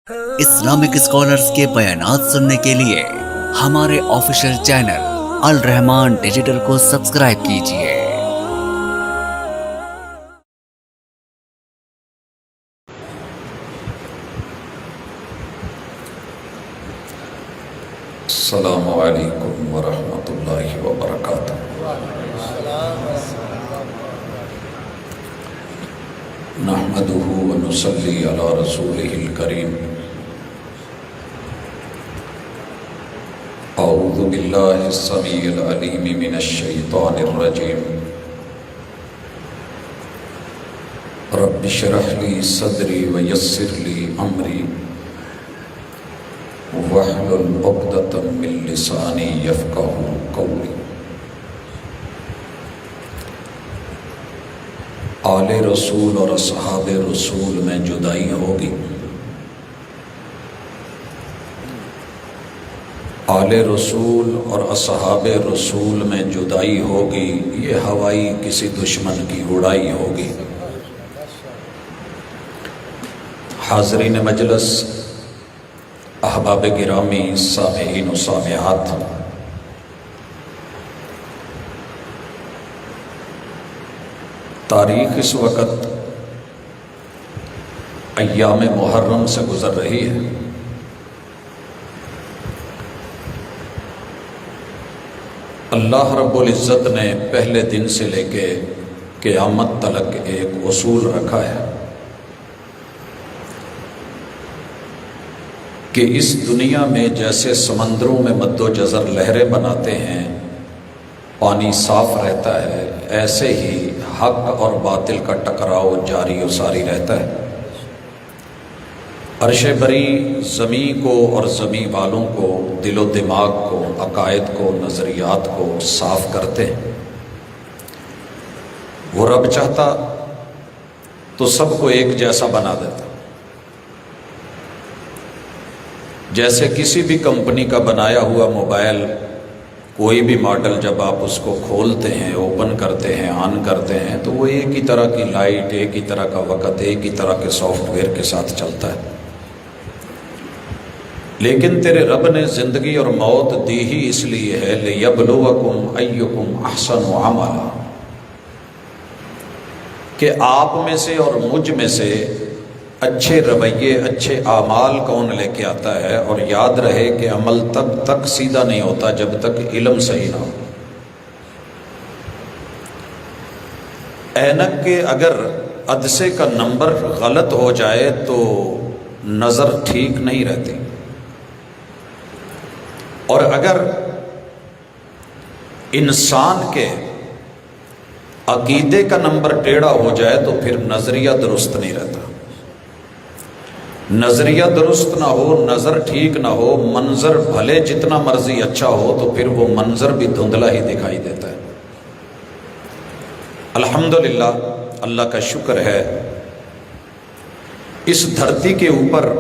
Islamic scholars کے بیانات سننے کے لیے ہمارے آفیشیل چینل الرحمان ڈیجیٹل کو سبسکرائب کیجئے۔ السلام علیکم ورحمۃ اللہ وبرکاتہ۔ نحمدہ ونصلی علی رسولہ الکریم۔ اعوذ باللہ السمیع العلیم من الشیطان الرجیم۔ رب اشرح لی صدری ویسر لی امری واحلل عقدۃ من لسانی یفقہوا قولی۔ آل رسول اور اصحاب رسول میں جدائی ہوگی۔ آل رسول اور اصحاب رسول میں جدائی ہوگی، یہ ہوائی کسی دشمن کی اڑائی ہوگی۔ حاضرین مجلس، احباب گرامی، سامعین و سامعات، تاریخ اس وقت ایام محرم سے گزر رہی ہے۔ اللہ رب العزت نے پہلے دن سے لے کے قیامت تلک ایک اصول رکھا ہے کہ اس دنیا میں جیسے سمندروں میں مد و جزر لہریں بناتے ہیں، پانی صاف رہتا ہے، ایسے ہی حق اور باطل کا ٹکراؤ جاری و ساری رہتا ہے۔ عرش بری زمین کو اور زمین والوں کو، دل و دماغ کو، عقائد کو، نظریات کو صاف کرتے ہیں۔ وہ رب چاہتا تو سب کو ایک جیسا بنا دیتا، جیسے کسی بھی کمپنی کا بنایا ہوا موبائل، کوئی بھی ماڈل جب آپ اس کو کھولتے ہیں، اوپن کرتے ہیں، آن کرتے ہیں، تو وہ ایک ہی طرح کی لائٹ، ایک ہی طرح کا وقت، ایک ہی طرح کے سافٹ ویئر کے ساتھ چلتا ہے۔ لیکن تیرے رب نے زندگی اور موت دی ہی اس لیے ہے لِيَبْلُوَكُمْ أَيُّكُمْ أَحْسَنُ عَمَلًا، کہ آپ میں سے اور مجھ میں سے اچھے رویے، اچھے اعمال کون لے کے آتا ہے۔ اور یاد رہے کہ عمل تب تک سیدھا نہیں ہوتا جب تک علم صحیح نہ ہو۔ اینک کے اگر عدسے کا نمبر غلط ہو جائے تو نظر ٹھیک نہیں رہتی، اور اگر انسان کے عقیدے کا نمبر ٹیڑھا ہو جائے تو پھر نظریہ درست نہیں رہتا۔ نظریہ درست نہ ہو، نظر ٹھیک نہ ہو، منظر بھلے جتنا مرضی اچھا ہو تو پھر وہ منظر بھی دھندلا ہی دکھائی دیتا ہے۔ الحمدللہ، اللہ کا شکر ہے، اس دھرتی کے اوپر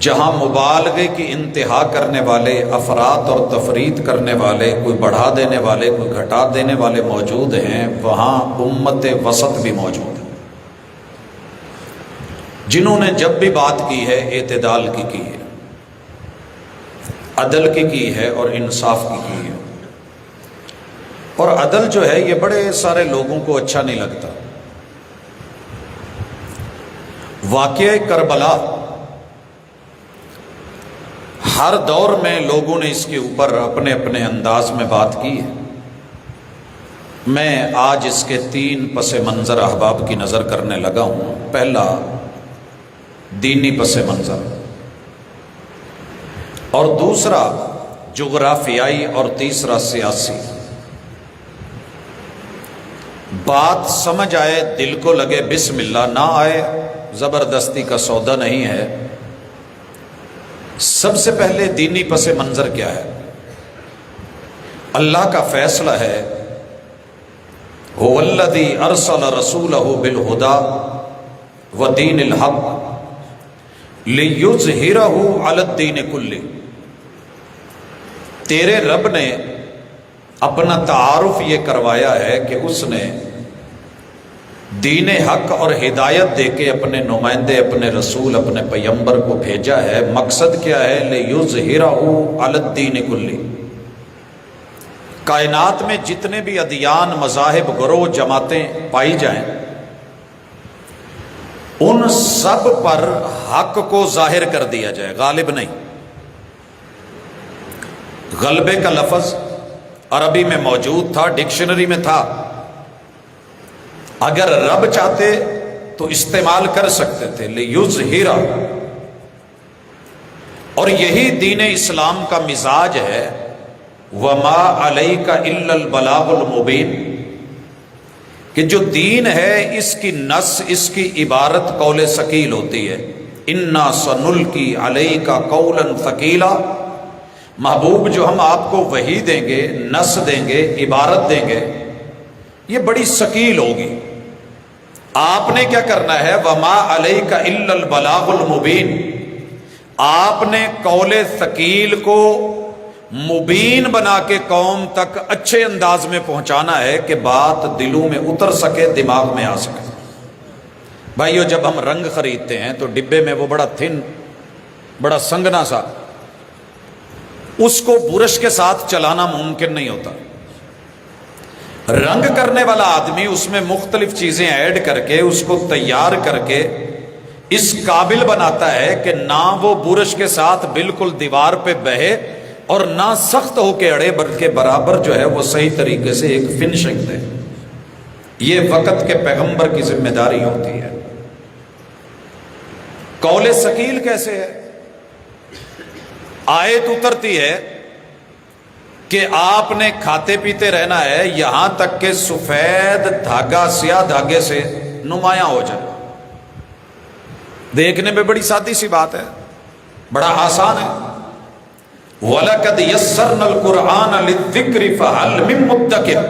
جہاں مبالغے کی انتہا کرنے والے، افراط اور تفریط کرنے والے، کوئی بڑھا دینے والے، کوئی گھٹا دینے والے موجود ہیں، وہاں امت وسط بھی موجود ہے، جنہوں نے جب بھی بات کی ہے اعتدال کی ہے، عدل کی ہے اور انصاف کی ہے۔ اور عدل جو ہے یہ بڑے سارے لوگوں کو اچھا نہیں لگتا۔ واقعہ کربلا ہر دور میں لوگوں نے اس کے اوپر اپنے اپنے انداز میں بات کی ہے۔ میں آج اس کے 3 پس منظر احباب کی نظر کرنے لگا ہوں۔ پہلا دینی پس منظر، اور دوسرا جغرافیائی، اور تیسرا سیاسی۔ بات سمجھ آئے، دل کو لگے بسم اللہ، نہ آئے زبردستی کا سودا نہیں ہے۔ سب سے پہلے دینی پس منظر کیا ہے؟ اللہ کا فیصلہ ہے هو الذی ارسل رسولہ بالہدی ودین الحق لیظہرہ علی الدین کلہ۔ تیرے رب نے اپنا تعارف یہ کروایا ہے کہ اس نے دین حق اور ہدایت دے کے اپنے نمائندے، اپنے رسول، اپنے پیغمبر کو بھیجا ہے۔ مقصد کیا ہے؟ لِيُظْهِرَهُ عَلَى الدِّينِ كُلِّهِ، کائنات میں جتنے بھی ادیان، مذاہب، گروہ، جماعتیں پائی جائیں، ان سب پر حق کو ظاہر کر دیا جائے، غالب نہیں۔ غلبے کا لفظ عربی میں موجود تھا، ڈکشنری میں تھا، اگر رب چاہتے تو استعمال کر سکتے تھے، لِيُظْهِرَ، اور یہی دین اسلام کا مزاج ہے، وَمَا عَلَيْكَ إِلَّا الْبَلَاغُ الْمُبِينُ، کہ جو دین ہے اس کی نص، اس کی عبارت قول ثقیل ہوتی ہے۔ اِنَّا سَنُلْقِي عَلَيْكَ قَوْلًا ثَقِيلًا، محبوب جو ہم آپ کو وحی دیں گے، نص دیں گے، عبارت دیں گے، یہ بڑی ثقیل ہوگی۔ آپ نے کیا کرنا ہے؟ وَمَا عَلَيْكَ إِلَّا الْبَلَاغُ الْمُبِينُ، آپ نے قول ثقیل کو مبین بنا کے قوم تک اچھے انداز میں پہنچانا ہے کہ بات دلوں میں اتر سکے، دماغ میں آ سکے۔ بھائیو، جب ہم رنگ خریدتے ہیں تو ڈبے میں وہ بڑا تھن، بڑا سنگنا سا، اس کو برش کے ساتھ چلانا ممکن نہیں ہوتا۔ رنگ کرنے والا آدمی اس میں مختلف چیزیں ایڈ کر کے اس کو تیار کر کے اس قابل بناتا ہے کہ نہ وہ برش کے ساتھ بالکل دیوار پہ بہے اور نہ سخت ہو کے اڑے، بلکہ برابر جو ہے وہ صحیح طریقے سے ایک فنشنگ دے۔ یہ وقت کے پیغمبر کی ذمہ داری ہوتی ہے۔ قول ثقیل کیسے ہے؟ آیت اترتی ہے کہ آپ نے کھاتے پیتے رہنا ہے یہاں تک کہ سفید دھاگا سیاہ دھاگے سے نمایاں ہو جائے۔ دیکھنے میں بڑی سادی سی بات ہے، بڑا آسان ہے۔ وَلَقَدْ يَسَّرْنَا الْقُرْآنَ لِلذِّكْرِ فَهَلْ مِن مُّدَّكِرٍ،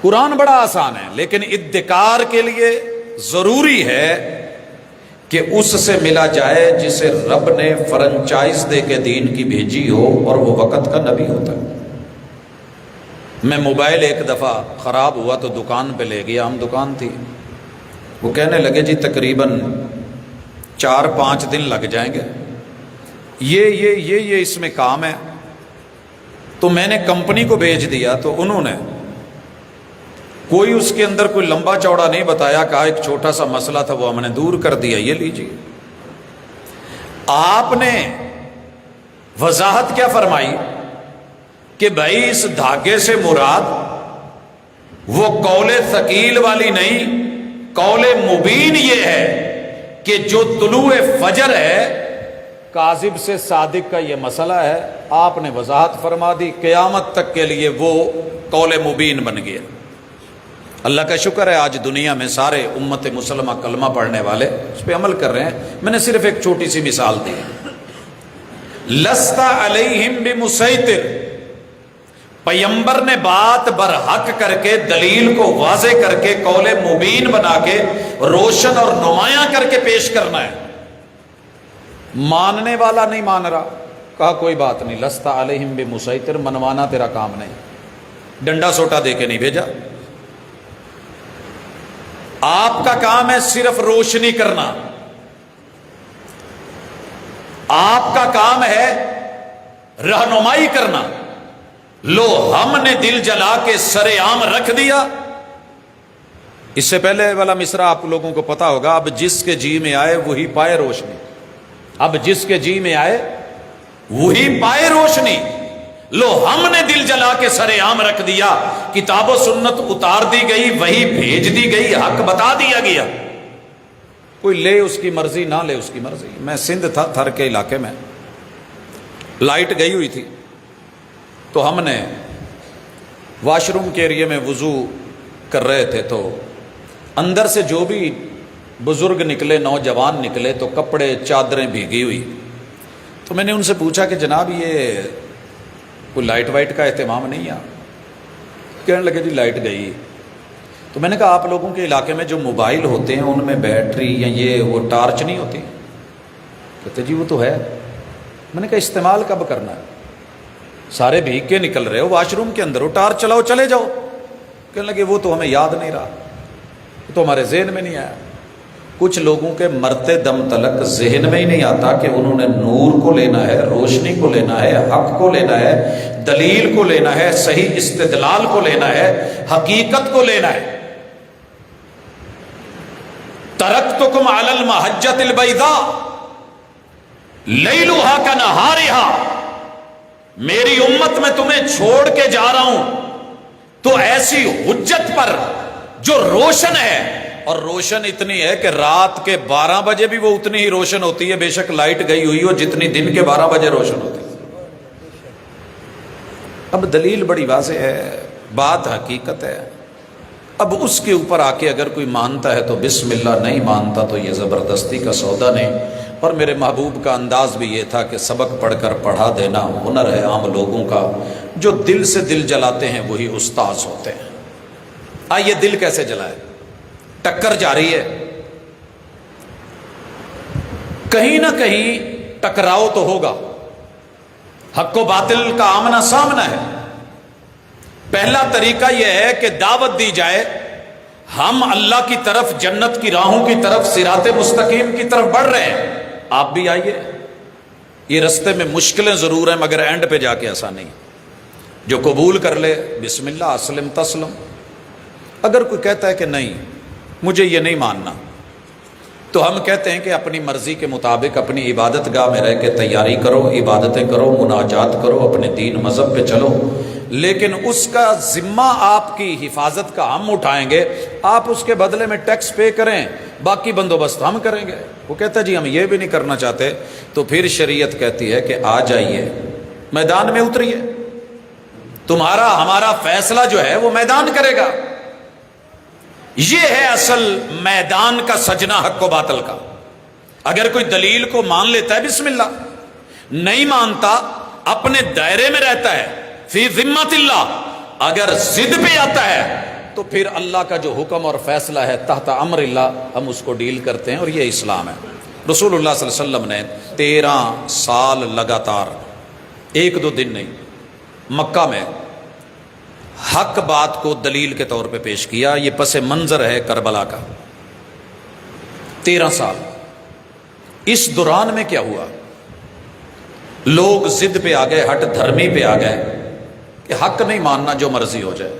قرآن بڑا آسان ہے، لیکن ادکار کے لیے ضروری ہے کہ اس سے ملا جائے جسے رب نے فرنچائز دے کے دین کی بھیجی ہو اور وہ وقت کا نبی ہوتا ہے۔ میں موبائل ایک دفعہ خراب ہوا تو دکان پہ لے گیا، ہم دکان تھی، وہ کہنے لگے جی تقریباً 4-5 دن لگ جائیں گے، یہ اس میں کام ہے۔ تو میں نے کمپنی کو بھیج دیا، تو انہوں نے کوئی اس کے اندر کوئی لمبا چوڑا نہیں بتایا، کہا ایک چھوٹا سا مسئلہ تھا وہ ہم نے دور کر دیا، یہ لیجیے۔ آپ نے وضاحت کیا فرمائی کہ بھائی اس دھاگے سے مراد وہ قول ثقیل والی نہیں، قول مبین یہ ہے کہ جو طلوع فجر ہے، کاذب سے صادق کا یہ مسئلہ ہے، آپ نے وضاحت فرما دی، قیامت تک کے لیے وہ قول مبین بن گیا۔ اللہ کا شکر ہے آج دنیا میں سارے امت مسلمہ کلمہ پڑھنے والے اس پہ عمل کر رہے ہیں۔ میں نے صرف ایک چھوٹی سی مثال دی، لست علیہم بمسیطر، پیغمبر نے بات برحق کر کے، دلیل کو واضح کر کے، قول مبین بنا کے، روشن اور نمایاں کر کے پیش کرنا ہے۔ ماننے والا نہیں مان رہا، کہا کوئی بات نہیں، لست علیہم بمسیطر، منوانا تیرا کام نہیں، ڈنڈا سوٹا دے کے نہیں بھیجا۔ آپ کا کام ہے صرف روشنی کرنا، آپ کا کام ہے رہنمائی کرنا۔ لو ہم نے دل جلا کے سر عام رکھ دیا۔ اس سے پہلے والا مصرع آپ لوگوں کو پتا ہوگا، اب جس کے جی میں آئے وہی پائے روشنی، اب جس کے جی میں آئے وہی پائے روشنی۔ لو ہم نے دل جلا کے سر عام رکھ دیا، کتاب و سنت اتار دی گئی، وہی بھیج دی گئی، حق بتا دیا گیا۔ کوئی لے اس کی مرضی، نہ لے اس کی مرضی۔ میں سندھ تھا، تھر کے علاقے میں، لائٹ گئی ہوئی تھی، تو ہم نے واش روم کے ایریے میں وضو کر رہے تھے، تو اندر سے جو بھی بزرگ نکلے، نوجوان نکلے، تو کپڑے چادریں بھیگی ہوئی۔ تو میں نے ان سے پوچھا کہ جناب یہ کوئی لائٹ وائٹ کا اہتمام نہیں ہے؟ کہنے لگے جی لائٹ گئی۔ تو میں نے کہا آپ لوگوں کے علاقے میں جو موبائل ہوتے ہیں ان میں بیٹری یا یہ وہ ٹارچ نہیں ہوتی؟ کہتے جی وہ تو ہے۔ میں نے کہا استعمال کب کرنا ہے؟ سارے بھیگ کے نکل رہے ہو واش روم کے اندر ہو، ٹارچ چلاؤ چلے جاؤ۔ کہنے لگے وہ تو ہمیں یاد نہیں رہا۔ تو ہمارے ذہن میں نہیں آیا. کچھ لوگوں کے مرتے دم تلک ذہن میں ہی نہیں آتا کہ انہوں نے نور کو لینا ہے, روشنی کو لینا ہے, حق کو لینا ہے, دلیل کو لینا ہے, صحیح استدلال کو لینا ہے, حقیقت کو لینا ہے. ترکتکم علی المحجۃ البیضاء لیلھا کنہارھا, میری امت میں تمہیں چھوڑ کے جا رہا ہوں تو ایسی حجت پر جو روشن ہے, اور روشن اتنی ہے کہ رات کے 12 بجے بھی وہ اتنی ہی روشن ہوتی ہے, بے شک لائٹ گئی ہوئی ہو, جتنی دن کے 12 بجے روشن ہوتی ہے. اب دلیل بڑی واضح ہے, بات حقیقت ہے. اب اس کے اوپر آ کے اگر کوئی مانتا ہے تو بسم اللہ, نہیں مانتا تو یہ زبردستی کا سودا نہیں. اور میرے محبوب کا انداز بھی یہ تھا کہ سبق پڑھ کر پڑھا دینا ہنر ہے عام لوگوں کا, جو دل سے دل جلاتے ہیں وہی استاذ ہوتے ہیں. آئیے دل کیسے جلائے؟ ٹکر جاری ہے, کہیں نہ کہیں ٹکراؤ تو ہوگا, حق و باطل کا آمنا سامنا ہے. پہلا طریقہ یہ ہے کہ دعوت دی جائے, ہم اللہ کی طرف, جنت کی راہوں کی طرف, صراط مستقیم کی طرف بڑھ رہے ہیں, آپ بھی آئیے. یہ رستے میں مشکلیں ضرور ہیں مگر اینڈ پہ جا کے آسانی. جو قبول کر لے بسم اللہ, اسلم تسلم. اگر کوئی کہتا ہے کہ نہیں مجھے یہ نہیں ماننا, تو ہم کہتے ہیں کہ اپنی مرضی کے مطابق اپنی عبادت گاہ میں رہ کے تیاری کرو, عبادتیں کرو, مناجات کرو, اپنے دین مذہب پہ چلو, لیکن اس کا ذمہ آپ کی حفاظت کا ہم اٹھائیں گے, آپ اس کے بدلے میں ٹیکس پے کریں, باقی بندوبست ہم کریں گے. وہ کہتا ہے جی ہم یہ بھی نہیں کرنا چاہتے, تو پھر شریعت کہتی ہے کہ آ جائیے, میدان میں اتریے, تمہارا ہمارا فیصلہ جو ہے وہ میدان کرے گا. یہ ہے اصل میدان کا سجنا حق و باطل کا. اگر کوئی دلیل کو مان لیتا ہے بسم اللہ, نہیں مانتا اپنے دائرے میں رہتا ہے فی ذمت اللہ, اگر ضد پہ آتا ہے تو پھر اللہ کا جو حکم اور فیصلہ ہے تحت امر اللہ, ہم اس کو ڈیل کرتے ہیں, اور یہ اسلام ہے. رسول اللہ صلی اللہ علیہ وسلم نے 13 سال لگاتار, 1-2 دن نہیں, مکہ میں حق بات کو دلیل کے طور پہ پیش کیا. یہ پس منظر ہے کربلا کا. 13 سال. اس دوران میں کیا ہوا؟ لوگ ضد پہ آ گئے, ہٹ دھرمی پہ آ گئے کہ حق نہیں ماننا, جو مرضی ہو جائے.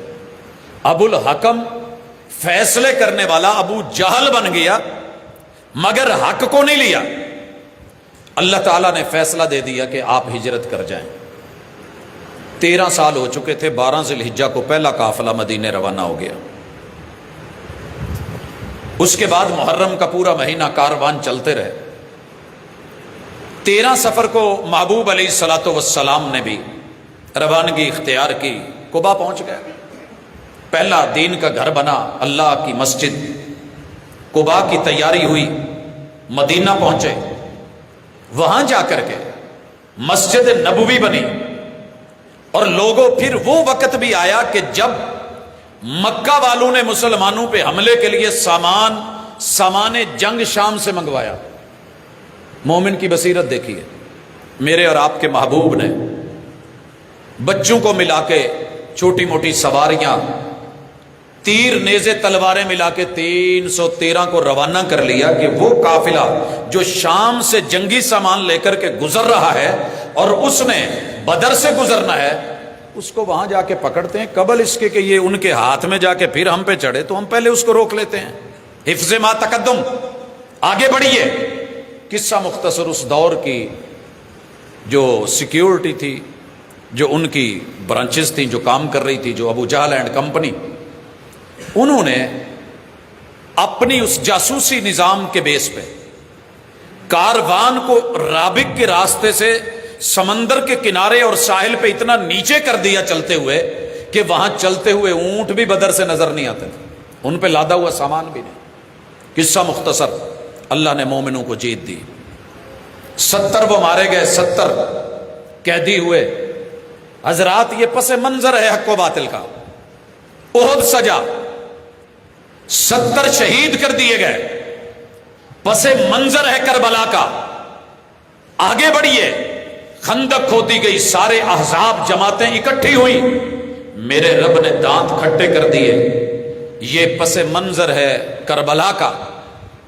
ابو الحکم فیصلے کرنے والا ابو جہل بن گیا, مگر حق کو نہیں لیا. اللہ تعالیٰ نے فیصلہ دے دیا کہ آپ ہجرت کر جائیں. 13 سال ہو چکے تھے. 12 ذی الحجہ کو پہلا قافلہ مدینے روانہ ہو گیا. اس کے بعد محرم کا پورا مہینہ کاروان چلتے رہے. 13 سفر کو محبوب علیہ الصلوۃ والسلام نے بھی روانگی اختیار کی. قبا پہنچ گئے. پہلا دین کا گھر بنا, اللہ کی مسجد. قبا کی تیاری ہوئی, مدینہ پہنچے. وہاں جا کر کے مسجد نبوی بنی. اور لوگوں, پھر وہ وقت بھی آیا کہ جب مکہ والوں نے مسلمانوں پہ حملے کے لیے سامان جنگ شام سے منگوایا. مومن کی بصیرت دیکھیے. میرے اور آپ کے محبوب نے بچوں کو ملا کے چھوٹی موٹی سواریاں, تیر نیزے تلواریں ملا کے 313 کو روانہ کر لیا کہ وہ قافلہ جو شام سے جنگی سامان لے کر کے گزر رہا ہے اور اس نے بدر سے گزرنا ہے, اس کو وہاں جا کے پکڑتے ہیں. قبل اس کے کہ یہ ان کے ہاتھ میں جا کے پھر ہم پہ چڑھے, تو ہم پہلے اس کو روک لیتے ہیں. حفظ ما تقدم, آگے بڑھیے. قصہ مختصر, اس دور کی جو سیکیورٹی تھی, جو ان کی برانچز تھیں جو کام کر رہی تھی, جو ابو جہل اینڈ کمپنی, انہوں نے اپنی اس جاسوسی نظام کے بیس پہ کاروان کو رابق کے راستے سے سمندر کے کنارے اور ساحل پہ اتنا نیچے کر دیا چلتے ہوئے کہ وہاں چلتے ہوئے اونٹ بھی بدر سے نظر نہیں آتے تھے, ان پہ لادا ہوا سامان بھی نہیں. قصہ مختصر, اللہ نے مومنوں کو جیت دی. 70 وہ مارے گئے, 70 قیدی ہوئے. حضرات یہ پس منظر ہے حق و باطل کا. احد سجا, 70 شہید کر دیے گئے. پس منظر ہے کربلا کا. آگے بڑھیے. خندق کھودی گئی, سارے احزاب جماعتیں اکٹھی ہوئی. میرے رب نے دانت کھٹے کر دیے. یہ پس منظر ہے کربلا کا.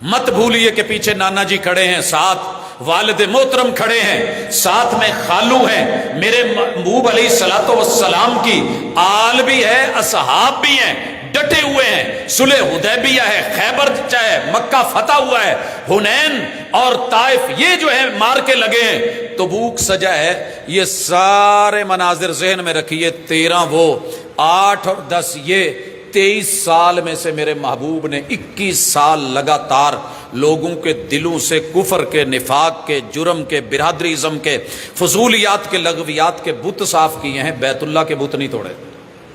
مت بھولیے کہ پیچھے نانا جی کھڑے ہیں، ساتھ والد محترم کھڑے ہیں، ساتھ میں خالو ہیں، میرے محبوب علیہ الصلوۃ والسلام کی آل بھی ہے، اصحاب بھی ہیں، ڈٹے ہوئے ہیں. صلح حدیبیہ ہے، خیبر ہے، مکہ فتح ہوا ہے، حنین اور طائف یہ جو ہے مار کے لگے ہیں، تبوک سجا ہے. یہ سارے مناظر ذہن میں رکھیے. 13 وہ، 8 اور 10 یہ. 23 سال میں سے میرے محبوب نے 21 سال لگاتار لوگوں کے دلوں سے کفر کے، نفاق کے، جرم کے، برادریزم کے، فضولیات کے، لغویات کے بت صاف کیے ہیں. بیت اللہ کے بت نہیں توڑے.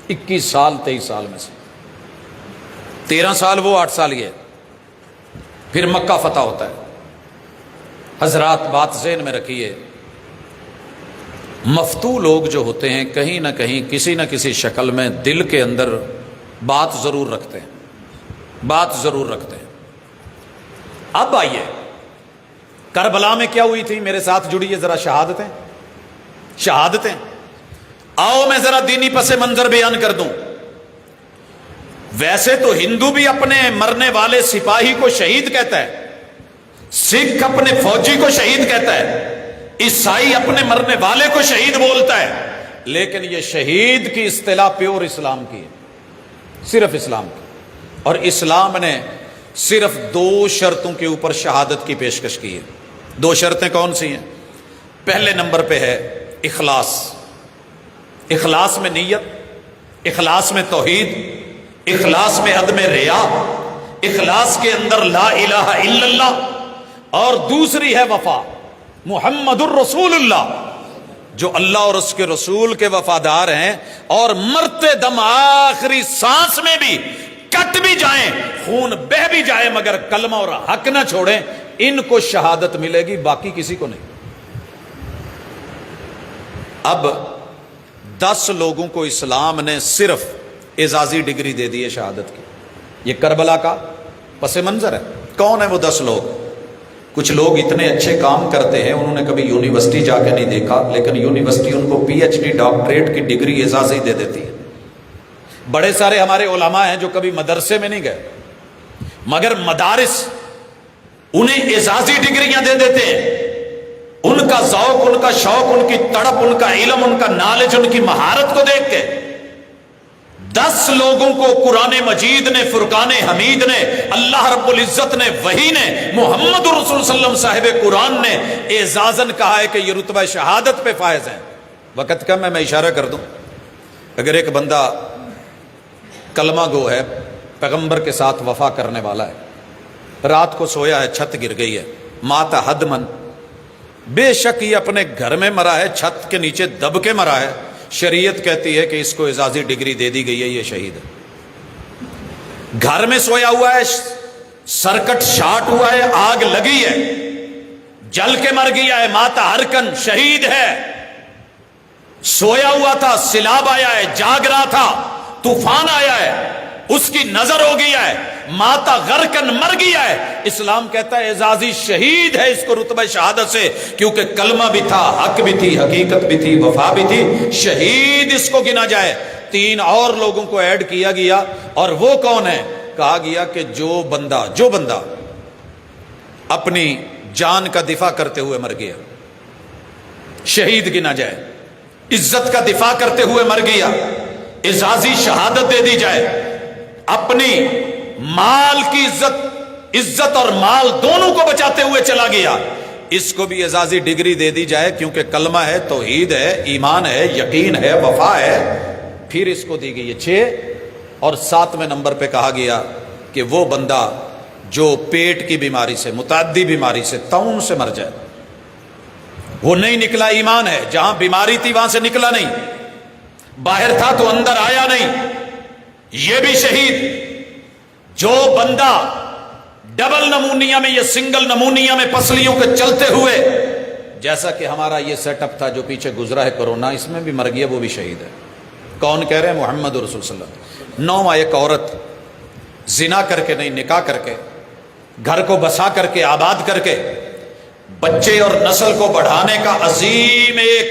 21 سال 23 سال میں سے 13 سال وہ، 8 سال یہ. پھر مکہ فتح ہوتا ہے. حضرات بات ذہن میں رکھیے، مفتو لوگ جو ہوتے ہیں کہیں نہ کہیں کسی نہ کسی شکل میں دل کے اندر بات ضرور رکھتے ہیں، بات ضرور رکھتے ہیں. اب آئیے کربلا میں کیا ہوئی تھی، میرے ساتھ جڑیے ذرا. شہادتیں، شہادتیں. آؤ میں ذرا دینی پس منظر بیان کر دوں. ویسے تو ہندو بھی اپنے مرنے والے سپاہی کو شہید کہتا ہے، سکھ اپنے فوجی کو شہید کہتا ہے، عیسائی اپنے مرنے والے کو شہید بولتا ہے. لیکن یہ شہید کی اصطلاح پیور اسلام کی ہے، صرف اسلام کی. اور اسلام نے صرف 2 شرطوں کے اوپر شہادت کی پیشکش کی ہے. 2 شرطیں کون سی ہیں؟ پہلے نمبر پہ ہے اخلاص. اخلاص میں نیت، اخلاص میں توحید، اخلاص میں عدم ریا، اخلاص کے اندر لا الہ الا اللہ. اور دوسری ہے وفا، محمد الرسول اللہ، جو اللہ اور اس کے رسول کے وفادار ہیں اور مرتے دم آخری سانس میں بھی کٹ بھی جائیں، خون بہ بھی جائے، مگر کلمہ اور حق نہ چھوڑیں. ان کو شہادت ملے گی، باقی کسی کو نہیں. اب 10 لوگوں کو اسلام نے صرف اعزازی ڈگری دے دی ہے شہادت کی. یہ کربلا کا پس منظر ہے. کون ہے وہ 10 لوگ؟ کچھ لوگ اتنے اچھے کام کرتے ہیں، انہوں نے کبھی یونیورسٹی جا کے نہیں دیکھا، لیکن یونیورسٹی ان کو PhD ڈاکٹریٹ کی ڈگری اعزازی دے دیتی ہے. بڑے سارے ہمارے علماء ہیں جو کبھی مدرسے میں نہیں گئے، مگر مدارس انہیں اعزازی ڈگریاں دے دیتے ہیں. ان کا ذوق، ان کا شوق، ان کی تڑپ، ان کا علم، ان کا نالج، ان کی مہارت کو دیکھ کے 10 لوگوں کو قرآن مجید نے، فرقان حمید نے، اللہ رب العزت نے، وحی نے، محمد رسول صلی اللہ علیہ وسلم صاحب قرآن نے اعزازاً کہا ہے کہ یہ رتبہ شہادت پہ فائز ہیں. وقت کم ہے، میں اشارہ کر دوں. اگر ایک بندہ کلمہ گو ہے، پیغمبر کے ساتھ وفا کرنے والا ہے، رات کو سویا ہے، چھت گر گئی ہے، مات حدمن، بے شک یہ اپنے گھر میں مرا ہے، چھت کے نیچے دب کے مرا ہے، شریعت کہتی ہے کہ اس کو اعزازی ڈگری دے دی گئی ہے، یہ شہید ہے. گھر میں سویا ہوا ہے، سرکٹ شارٹ ہوا ہے، آگ لگی ہے، جل کے مر گیا ہے، ماتا ہرکن، شہید ہے. سویا ہوا تھا، سیلاب آیا ہے، جاگ رہا تھا، طوفان آیا ہے، اس کی نظر ہو گیا ہے، ماتا غرقن، مر گیا ہے. اسلام کہتا ہے اعزازی شہید ہے، اس کو رتبہ شہادت سے، کیونکہ کلمہ بھی تھا، حق بھی تھی، حقیقت بھی تھی، وفا بھی تھی، شہید اس کو گنا جائے. 3 اور لوگوں کو ایڈ کیا گیا، اور وہ کون ہے؟ کہا گیا کہ جو بندہ اپنی جان کا دفاع کرتے ہوئے مر گیا، شہید گنا جائے. عزت کا دفاع کرتے ہوئے مر گیا، اعزازی شہادت دے دی جائے. اپنی مال کی عزت اور مال دونوں کو بچاتے ہوئے چلا گیا، اس کو بھی اعزازی ڈگری دے دی جائے، کیونکہ کلمہ ہے، توحید ہے، ایمان ہے، یقین ہے، وفا ہے. پھر اس کو دی گئی 6. اور 7ویں نمبر پہ کہا گیا کہ وہ بندہ جو پیٹ کی بیماری سے، متعدی بیماری سے، طاعون سے مر جائے، وہ نہیں نکلا، ایمان ہے، جہاں بیماری تھی وہاں سے نکلا نہیں، باہر تھا تو اندر آیا نہیں، یہ بھی شہید. جو بندہ ڈبل نمونیا میں یا سنگل نمونیا میں پسلیوں کے چلتے ہوئے، جیسا کہ ہمارا یہ سیٹ اپ تھا جو پیچھے گزرا ہے کورونا، اس میں بھی مر گیا، وہ بھی شہید ہے. کون کہہ رہے ہیں؟ محمد رسول صلی اللہ علیہ وسلم. 9 ایک عورت زنا کر کے نہیں، نکاح کر کے، گھر کو بسا کر کے، آباد کر کے، بچے اور نسل کو بڑھانے کا عظیم ایک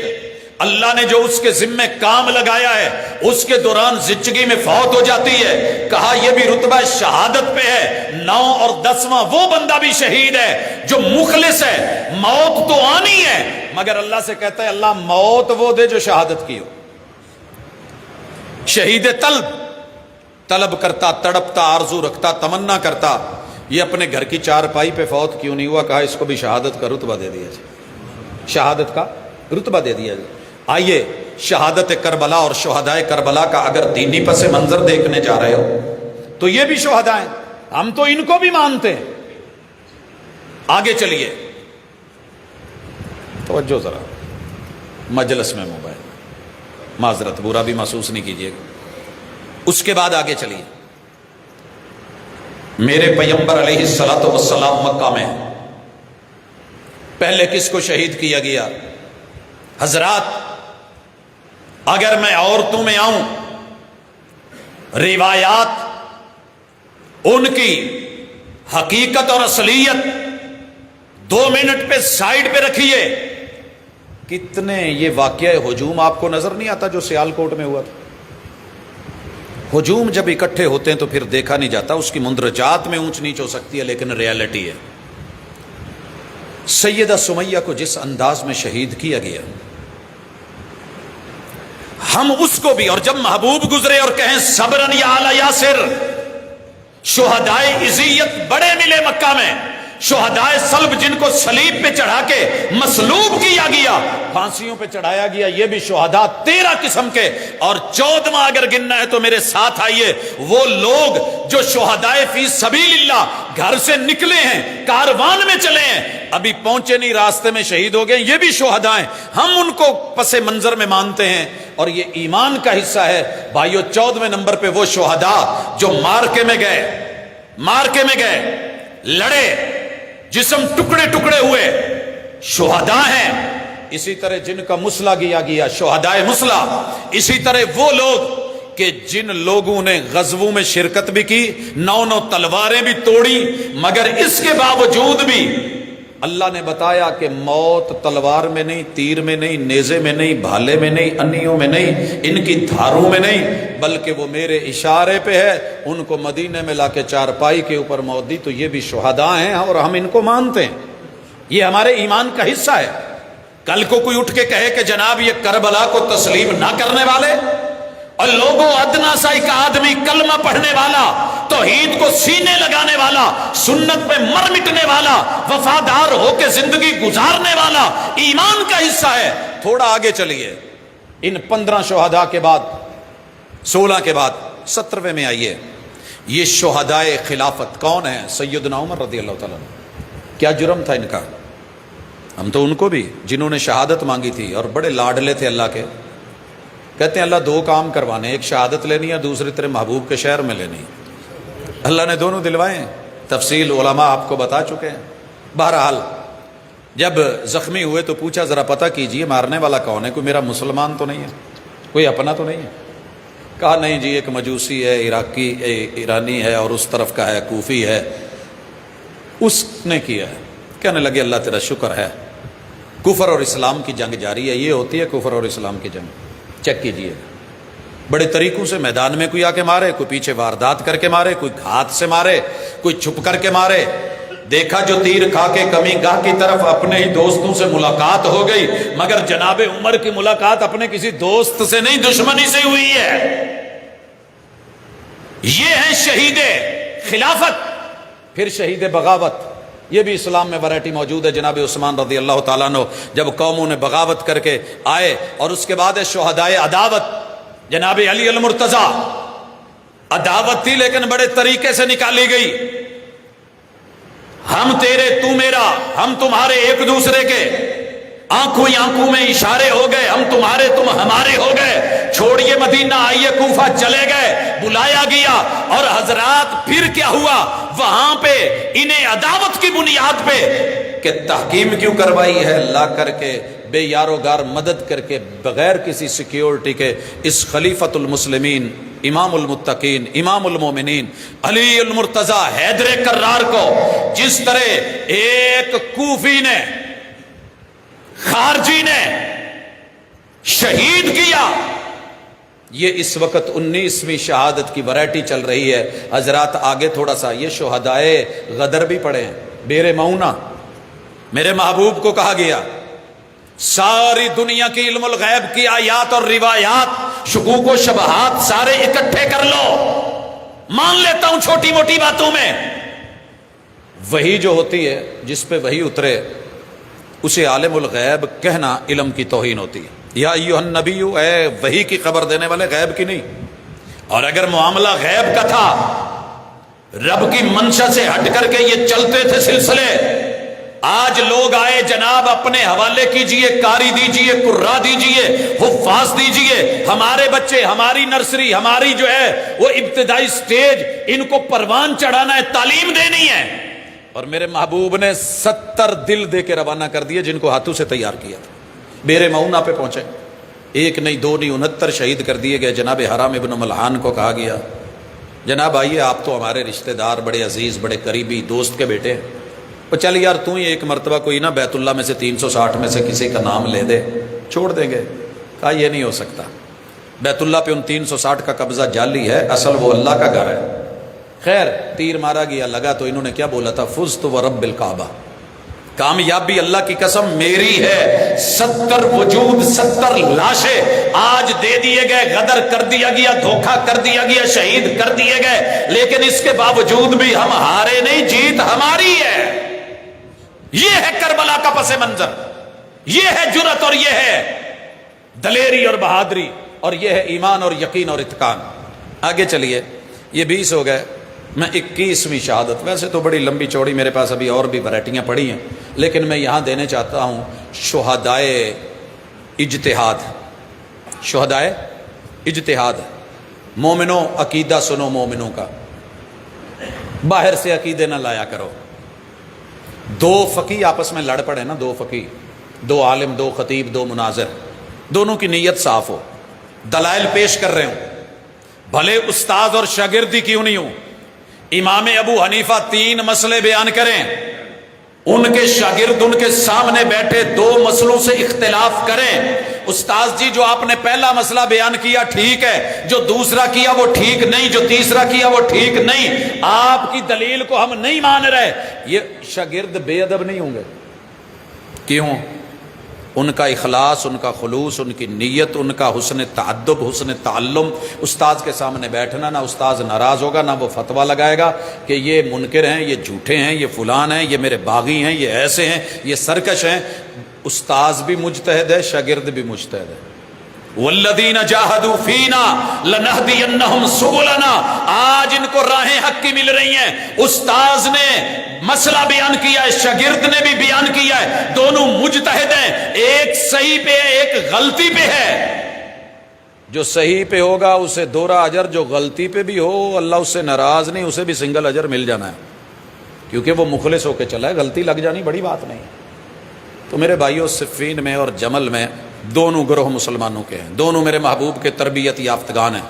اللہ نے جو اس کے ذمے کام لگایا ہے اس کے دوران زچگی میں فوت ہو جاتی ہے، کہا یہ بھی رتبہ شہادت پہ ہے۔ 9 اور 10واں وہ بندہ بھی شہید ہے جو مخلص ہے، موت تو آنی ہے مگر اللہ سے کہتا ہے اللہ موت وہ دے جو شہادت کی ہو۔ شہید طلب کرتا، تڑپتا، آرزو رکھتا، تمنا کرتا، یہ اپنے گھر کی چارپائی پہ فوت کیوں نہیں ہوا؟ کہا اس کو بھی شہادت کا رتبہ دے دیا جائے، شہادت کا رتبہ دے دیا جائے۔ آئیے شہادت کربلا اور شہدائے کربلا کا اگر دینی پس منظر دیکھنے جا رہے ہو تو یہ بھی شہداء ہیں، ہم تو ان کو بھی مانتے ہیں۔ آگے چلیے، توجہ ذرا، مجلس میں موبائل، معذرت، برا بھی محسوس نہیں کیجیے گا۔ اس کے بعد آگے چلیے، میرے پیغمبر علیہ الصلوۃ والسلام مکہ میں پہلے کس کو شہید کیا گیا؟ حضرات اگر میں عورتوں میں آؤں، روایات ان کی حقیقت اور اصلیت 2 منٹ پہ سائیڈ پہ رکھیے۔ کتنے یہ واقعہ ہجوم آپ کو نظر نہیں آتا جو سیالکوٹ میں ہوا تھا؟ ہجوم جب اکٹھے ہوتے ہیں تو پھر دیکھا نہیں جاتا، اس کی مندرجات میں اونچ نیچ ہو سکتی ہے لیکن ریالٹی ہے۔ سیدہ سمیہ کو جس انداز میں شہید کیا گیا، ہم اس کو بھی، اور جب محبوب گزرے اور کہیں صبرن یا آل یاسر، شہدائے عزیت بڑے ملے مکہ میں، شہدائے صلب جن کو صلیب پہ چڑھا کے مصلوب کیا گیا، پھانسیوں پہ چڑھایا گیا، یہ بھی شہداء 13 قسم کے۔ اور 14واں اگر گننا ہے تو میرے ساتھ آئیے، وہ لوگ جو شہدائے فی سبیل اللہ گھر سے نکلے ہیں، کاروان میں چلے ہیں، ابھی پہنچے نہیں، راستے میں شہید ہو گئے، یہ بھی شہداء ہیں، ہم ان کو پس منظر میں مانتے ہیں اور یہ ایمان کا حصہ ہے۔ بھائیو 14ویں نمبر پہ وہ شہداء جو مارکے میں گئے، لڑے، جسم ٹکڑے ٹکڑے ہوئے، شہداء ہیں۔ اسی طرح جن کا مسلح کیا گیا، شہدائے مسلح۔ اسی طرح وہ لوگ کہ جن لوگوں نے غزووں میں شرکت بھی کی، 9 تلواریں بھی توڑی، مگر اس کے باوجود بھی اللہ نے بتایا کہ موت تلوار میں نہیں، تیر میں نہیں، نیزے میں نہیں، بھالے میں نہیں، انیوں میں نہیں، ان کی دھاروں میں نہیں، بلکہ وہ میرے اشارے پہ ہے۔ ان کو مدینے میں لا کے چارپائی کے اوپر موت دی، تو یہ بھی شہداء ہیں اور ہم ان کو مانتے ہیں، یہ ہمارے ایمان کا حصہ ہے۔ کل کو کوئی اٹھ کے کہے کہ جناب یہ کربلا کو تسلیم نہ کرنے والے، اور لوگوں ادنا سا ایک آدمی کلمہ پڑھنے والا، توحید کو سینے لگانے والا، سنت پہ مر مٹنے والا، وفادار ہو کے زندگی گزارنے والا ایمان کا حصہ ہے۔ تھوڑا آگے چلیے، ان 15 شہداء کے بعد، 16 کے بعد 17ویں میں آئیے، یہ شہدائے خلافت کون ہیں؟ سیدنا عمر رضی اللہ تعالیٰ عنہ۔ کیا جرم تھا ان کا؟ ہم تو ان کو بھی، جنہوں نے شہادت مانگی تھی اور بڑے لاڈلے تھے اللہ کے، کہتے ہیں اللہ 2 کام کروانے، ایک شہادت لینی ہے، دوسری تیرے محبوب کے شہر میں لینی ہے۔ اللہ نے دونوں دلوائے ہیں، تفصیل علماء آپ کو بتا چکے ہیں۔ بہرحال جب زخمی ہوئے تو پوچھا ذرا پتہ کیجئے مارنے والا کون ہے، کوئی میرا مسلمان تو نہیں ہے، کوئی اپنا تو نہیں ہے؟ کہا نہیں جی، ایک مجوسی ہے، ایرانی ہے، اور اس طرف کا ہے، کوفی ہے، اس نے کیا ہے۔ کہنے لگے اللہ تیرا شکر ہے، کفر اور اسلام کی جنگ جاری ہے۔ یہ ہوتی ہے کفر اور اسلام کی جنگ، چیک کیجئے، بڑے طریقوں سے میدان میں کوئی آ کے مارے، کوئی پیچھے واردات کر کے مارے، کوئی گھات سے مارے، کوئی چھپ کر کے مارے۔ دیکھا جو تیر کھا کے کمی گاہ کی طرف اپنے ہی دوستوں سے ملاقات ہو گئی، مگر جناب عمر کی ملاقات اپنے کسی دوست سے نہیں، دشمنی سے ہوئی ہے۔ یہ ہے شہید خلافت۔ پھر شہید بغاوت، یہ بھی اسلام میں ورائٹی موجود ہے۔ جناب عثمان رضی اللہ تعالیٰ عنہ جب قوموں نے بغاوت کر کے آئے، اور اس کے بعد ہے شہدائے عداوت، جناب علی المرتضیٰ۔ عداوت تھی لیکن بڑے طریقے سے نکالی گئی، ہم تیرے تو میرا، ہم تمہارے ایک دوسرے کے، آنکھوں ہی آنکھوں میں اشارے ہو گئے، ہم تمہارے تم ہمارے ہو گئے، چھوڑیے مدینہ آئیے کوفہ چلے گئے، بلایا گیا۔ اور حضرات پھر کیا ہوا وہاں پہ؟ انہیں عداوت کی بنیاد پہ کہ تحکیم کیوں کروائی ہے، لا کر کے بے یار و غار مدد کر کے بغیر کسی سیکیورٹی کے اس خلیفۃ المسلمین، امام المتقین، امام المومنین علی المرتضیٰ حیدر کرار کو جس طرح ایک کوفی نے، خارجی نے شہید کیا. یہ اس وقت 19ویں شہادت کی ورائٹی چل رہی ہے. حضرات آگے تھوڑا سا یہ شہدائے غدر بھی پڑھے ہیں. بیر معونہ میرے محبوب کو کہا گیا ساری دنیا کی علم الغیب کی آیات اور روایات شکوک و شبہات سارے اکٹھے کر لو, مان لیتا ہوں چھوٹی موٹی باتوں میں. وہی جو ہوتی ہے جس پہ وہی اترے اسے عالم الغیب کہنا علم کی توہین ہوتی ہے. یا ایھا النبی, اے وحی کی خبر دینے والے, غیب کی نہیں. اور اگر معاملہ غیب کا تھا, رب کی منشا سے ہٹ کر کے یہ چلتے تھے سلسلے, آج لوگ آئے جناب اپنے حوالے کیجئے, قاری دیجئے, قرا دیجئے, حفاظ دیجئے, ہمارے بچے, ہماری نرسری, ہماری جو ہے وہ ابتدائی سٹیج, ان کو پروان چڑھانا ہے, تعلیم دینی ہے. اور میرے محبوب نے 70 دل دے کے روانہ کر دیے جن کو ہاتھوں سے تیار کیا تھا. بیر معونہ پہ پہنچے, ایک نہیں دو نہیں 69 شہید کر دیے گئے. جناب حرام ابن ملحان کو کہا گیا جناب آئیے آپ تو ہمارے رشتہ دار, بڑے عزیز, بڑے قریبی دوست کے بیٹے ہیں, وہ چل یار تو ہی ایک مرتبہ کوئی نا بیت اللہ میں سے 360 میں سے کسی کا نام لے دے, چھوڑ دیں گے. کہا یہ نہیں ہو سکتا, بیت اللہ پہ ان 360 کا قبضہ جعلی ہے, اصل وہ اللہ کا گھر ہے. خیر تیر مارا گیا, لگا تو انہوں نے کیا بولا تھا, فزت ورب الکعبہ, کامیابی اللہ کی قسم میری ہے. 70 وجود 70 لاشیں آج دے دیے گئے, غدر کر دیا گیا, دھوکہ کر دیا گیا, شہید کر دیے گئے, لیکن اس کے باوجود بھی ہم ہارے نہیں, جیت ہماری ہے. یہ ہے کربلا کا پس منظر, یہ ہے جرأت, اور یہ ہے دلیری اور بہادری, اور یہ ہے ایمان اور یقین اور اتقان. آگے چلیے, یہ 20 ہو گئے. میں 21ویں شہادت, ویسے تو بڑی لمبی چوڑی میرے پاس ابھی اور بھی ورائٹیاں پڑی ہیں, لیکن میں یہاں دینے چاہتا ہوں شہدائے اجتہاد. شہدائے اجتہاد. مومنوں عقیدہ سنو مومنوں کا, باہر سے عقیدے نہ لایا کرو. 2 فقی آپس میں لڑ پڑے نا, 2 فقی, 2 عالم, 2 خطیب, 2 مناظر, دونوں کی نیت صاف ہو, دلائل پیش کر رہے ہوں, بھلے استاد اور شاگردی کیوں نہیں ہوں. امام ابو حنیفہ 3 مسئلے بیان کریں, ان کے شاگرد ان کے سامنے بیٹھے 2 مسئلوں سے اختلاف کریں. استاد جی جو آپ نے پہلا مسئلہ بیان کیا ٹھیک ہے, جو دوسرا کیا وہ ٹھیک نہیں, جو تیسرا کیا وہ ٹھیک نہیں, آپ کی دلیل کو ہم نہیں مان رہے. یہ شاگرد بے ادب نہیں ہوں گے. کیوں؟ ان کا اخلاص, ان کا خلوص, ان کی نیت, ان کا حسن تعدب, حسن تعلم. استاد کے سامنے بیٹھنا, نہ استاد ناراض ہوگا, نہ وہ فتویٰ لگائے گا کہ یہ منکر ہیں, یہ جھوٹے ہیں, یہ فلان ہیں, یہ میرے باغی ہیں, یہ ایسے ہیں, یہ سرکش ہیں. استاذ بھی مجتہد ہے, شاگرد بھی مجتہد ہے. والذین جاہدوا فینا لنہدینہم سبلنا. آج ان کو راہیں حق کی مل رہی ہیں. استاذ نے مسئلہ بیان کیا ہے, شاگرد نے بھی بیان کیا ہے, دونوں مجتہد ہیں, ایک صحیح پہ ہے, ایک غلطی پہ ہے. جو صحیح پہ ہوگا اسے 2 اجر, جو غلطی پہ بھی ہو اللہ اس سے ناراض نہیں, اسے بھی سنگل اجر مل جانا ہے, کیونکہ وہ مخلص ہو کے چلا ہے. غلطی لگ جانی بڑی بات نہیں. تو میرے بھائیوں, صفین میں اور جمل میں دونوں گروہ مسلمانوں کے ہیں, دونوں میرے محبوب کے تربیت یافتگان ہیں,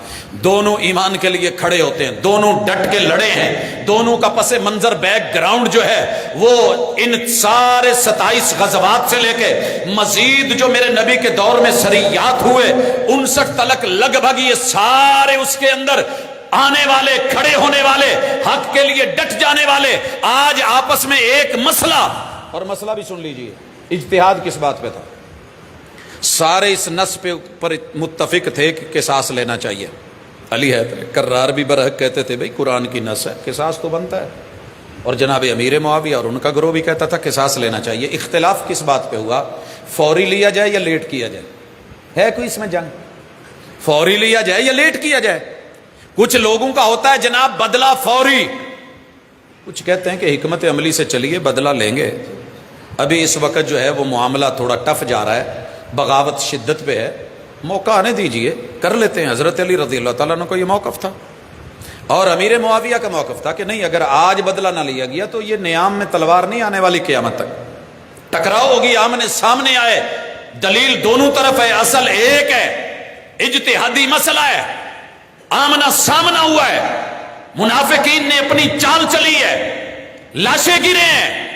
دونوں ایمان کے لیے کھڑے ہوتے ہیں, دونوں ڈٹ کے لڑے ہیں. دونوں کا پس منظر بیک گراؤنڈ جو ہے وہ ان سارے 27 غزوات سے لے کے مزید جو میرے نبی کے دور میں سریات ہوئے 59 تلک لگ بھگ, یہ سارے اس کے اندر آنے والے, کھڑے ہونے والے, حق کے لیے ڈٹ جانے والے. آج آپس میں ایک مسئلہ, اور مسئلہ بھی سن لیجئے, اجتہاد کس بات پہ تھا؟ سارے اس نص پہ پر متفق تھے کہ قصاص لینا چاہیے. علی حیدر کرار بھی برحق کہتے تھے بھئی قرآن کی نص ہے, قصاص تو بنتا ہے. اور جناب امیر معاویہ اور ان کا گروہ بھی کہتا تھا قصاص لینا چاہیے. اختلاف کس بات پہ ہوا؟ فوری لیا جائے یا لیٹ کیا جائے؟ ہے کوئی اس میں جنگ؟ فوری لیا جائے یا لیٹ کیا جائے؟ کچھ لوگوں کا ہوتا ہے جناب بدلہ فوری, کچھ کہتے ہیں کہ حکمت عملی سے چلیے بدلہ لیں گے. ابھی اس وقت جو ہے وہ معاملہ تھوڑا ٹف جا رہا ہے, بغاوت شدت پہ ہے, موقع آنے دیجئے, کر لیتے ہیں. حضرت علی رضی اللہ تعالیٰ عنہ کو یہ موقف تھا, اور امیر معاویہ کا موقف تھا کہ نہیں, اگر آج بدلہ نہ لیا گیا تو یہ نیام میں تلوار نہیں آنے والی قیامت تک, ٹکراؤ ہوگی, آمنے سامنے آئے. دلیل دونوں طرف ہے, اصل ایک ہے, اجتہادی مسئلہ ہے, آمنا سامنا ہوا ہے. منافقین نے اپنی چال چلی ہے, لاشیں گرے ہیں,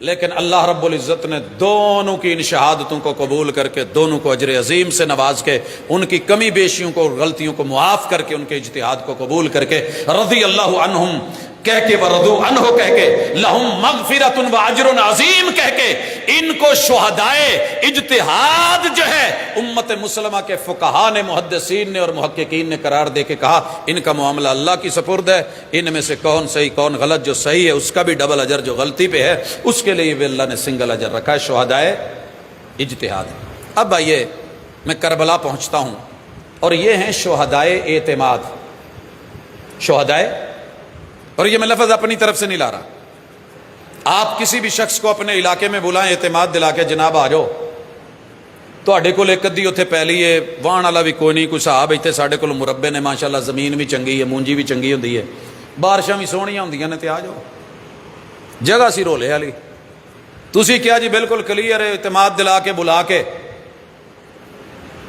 لیکن اللہ رب العزت نے دونوں کی ان شہادتوں کو قبول کر کے دونوں کو اجر عظیم سے نواز کے ان کی کمی بیشیوں کو اور غلطیوں کو معاف کر کے ان کے اجتہاد کو قبول کر کے رضی اللہ عنہم کہہ کے ورضو عنہ کہہ کے لہم مغفرۃ و اجر عظیم کہہ کے ان کو شہدائے اجتہاد جو ہے امت مسلمہ کے فقہاء نے محدثین نے اور محققین نے قرار دے کے کہا ان کا معاملہ اللہ کی سپرد ہے، ان میں سے کون صحیح کون غلط، جو صحیح ہے اس کا بھی ڈبل اجر، جو غلطی پہ ہے اس کے لیے بھی اللہ نے سنگل اجر رکھا ہے، شہدائے اجتہاد۔ اب آئیے میں کربلا پہنچتا ہوں، اور یہ ہیں شہدائے اعتماد، شہدائے، اور یہ میں لفظ اپنی طرف سے نہیں لا رہا، آپ کسی بھی شخص کو اپنے علاقے میں بلائیں اعتماد دلا کے جناب آ جاؤ، ਤੁਹਾਡੇ ਕੋਲ ਇੱਕ ਅੱਧੀ ਉੱਥੇ ਪੈਲੀ ਏ ਵਾਹਣ ਵਾਲਾ ਵੀ ਕੋਈ ਨਹੀਂ, ਕੋਈ ਹਿਸਾਬ ਇੱਥੇ ਸਾਡੇ ਕੋਲ ਮੁਰੱਬੇ ਨੇ ਮਾਸ਼ਾਅੱਲਾ, ਜ਼ਮੀਨ ਵੀ ਚੰਗੀ ਹੈ, ਮੂੰਜੀ ਵੀ ਚੰਗੀ ਹੁੰਦੀ ਹੈ, ਬਾਰਿਸ਼ਾਂ ਵੀ ਸੋਹਣੀਆਂ ਹੁੰਦੀਆਂ ਨੇ, ਤੇ ਆ ਜਾਓ, ਜਗ੍ਹਾ ਸੀ ਰੋਲੇ ਵਾਲੀ। ਤੁਸੀਂ ਕਿਹਾ ਜੀ ਬਿਲਕੁਲ کلیئر ہے، اعتماد دلا کے بلا کے،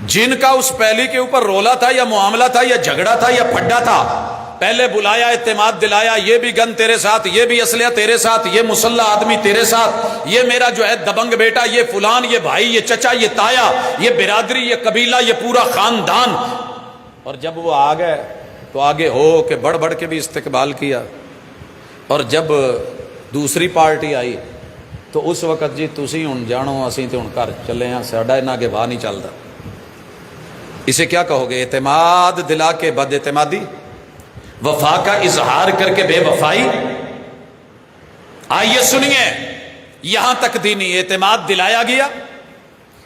جن کا اس پہلی کے اوپر رولا تھا یا معاملہ تھا یا جھگڑا تھا یا پھڈا تھا، پہلے بلایا، اعتماد دلایا، یہ بھی گن تیرے ساتھ، یہ بھی اسلحہ تیرے ساتھ، یہ مسلح آدمی تیرے ساتھ، یہ میرا جو ہے دبنگ بیٹا، یہ فلان، یہ بھائی، یہ چچا، یہ تایا، یہ برادری، یہ قبیلہ، یہ پورا خاندان۔ اور جب وہ آ گئے تو آگے ہو کہ بڑھ بڑھ کے بھی استقبال کیا، اور جب دوسری پارٹی آئی تو اس وقت جی تسی ہن جانو اسی تے ہن گھر چلے ہاں، ساڈا انہاں کے باہ نہیں چلدا۔ اسے کیا کہو گے؟ اعتماد دلا کے بد اعتمادی، وفا کا اظہار کر کے بے وفائی۔ آئیے سنیے، یہاں تک دینی اعتماد دلایا گیا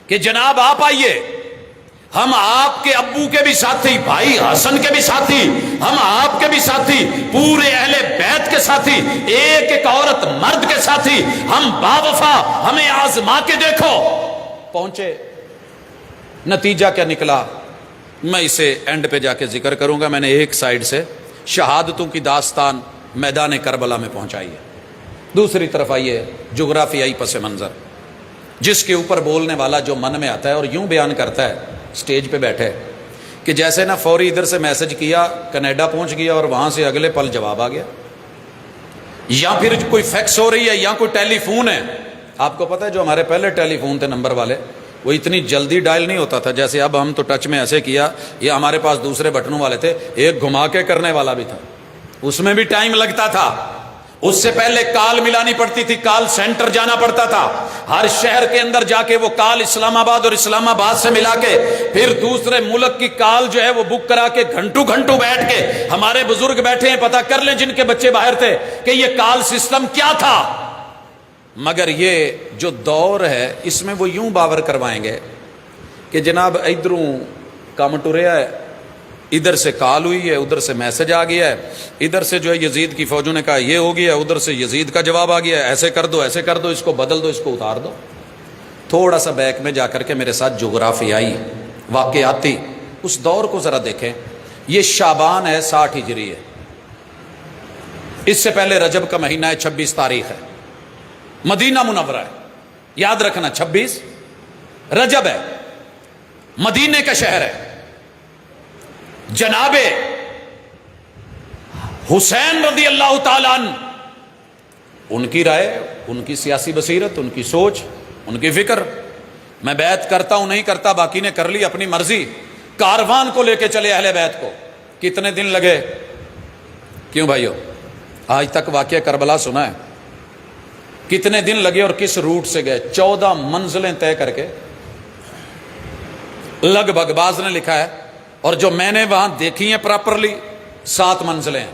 کہ جناب آپ آئیے، ہم آپ کے ابو کے بھی ساتھی، بھائی حسن کے بھی ساتھی، ہم آپ کے بھی ساتھی، پورے اہل بیت کے ساتھی، ایک ایک عورت مرد کے ساتھی، ہم باوفا، ہمیں آزما کے دیکھو۔ پہنچے، نتیجہ کیا نکلا میں اسے اینڈ پہ جا کے ذکر کروں گا۔ میں نے ایک سائیڈ سے شہادتوں کی داستان میدان کربلا میں پہنچائی ہے، دوسری طرف آئیے جغرافیائی پس منظر، جس کے اوپر بولنے والا جو من میں آتا ہے اور یوں بیان کرتا ہے سٹیج پہ بیٹھے کہ جیسے نا فوری ادھر سے میسج کیا، کینیڈا پہنچ گیا اور وہاں سے اگلے پل جواب آ گیا، یا پھر کوئی فیکس ہو رہی ہے یا کوئی ٹیلی فون ہے۔ آپ کو پتہ ہے جو ہمارے پہلے ٹیلی فون تھے نمبر والے، وہ اتنی جلدی ڈائل نہیں ہوتا تھا جیسے اب ہم تو ٹچ میں ایسے کیا، یا ہمارے پاس دوسرے بٹنوں والے تھے، ایک گھما کے کرنے والا بھی تھا، اس میں بھی ٹائم لگتا تھا۔ اس سے پہلے کال ملانی پڑتی تھی، کال سینٹر جانا پڑتا تھا، ہر شہر کے اندر جا کے وہ کال اسلام آباد اور اسلام آباد سے ملا کے پھر دوسرے ملک کی کال جو ہے وہ بک کرا کے گھنٹوں گھنٹوں بیٹھ کے ہمارے بزرگ بیٹھے ہیں، پتہ کر لیں جن کے بچے باہر تھے کہ یہ کال سسٹم کیا تھا۔ مگر یہ جو دور ہے اس میں وہ یوں باور کروائیں گے کہ جناب ادھروں کام ٹریا ہے، ادھر سے کال ہوئی ہے، ادھر سے میسج آ گیا ہے، ادھر سے جو ہے یزید کی فوجوں نے کہا یہ ہو گیا، ادھر سے یزید کا جواب آ گیا ہے، ایسے کر دو، ایسے کر دو، اس کو بدل دو، اس کو اتار دو۔ تھوڑا سا بیک میں جا کر کے میرے ساتھ جغرافیائی واقعاتی اس دور کو ذرا دیکھیں۔ یہ شعبان ہے 60 ہجری ہے، اس سے پہلے رجب کا مہینہ ہے، 26 تاریخ ہے، مدینہ منورہ ہے، یاد رکھنا 26 رجب ہے، مدینے کا شہر ہے۔ جناب حسین رضی اللہ تعالیٰ عنہ، ان کی رائے، ان کی سیاسی بصیرت، ان کی سوچ، ان کی فکر، میں بیعت کرتا ہوں نہیں کرتا باقی نے کر لی اپنی مرضی، کاروان کو لے کے چلے اہل بیت کو۔ کتنے دن لگے؟ کیوں بھائیو؟ آج تک واقعہ کربلا سنا ہے؟ کتنے دن لگے اور کس روٹ سے گئے؟ 14 منزلیں طے کر کے لگ بھگ، بعض نے لکھا ہے، اور جو میں نے وہاں دیکھی ہیں پراپرلی 7 منزلیں ہیں۔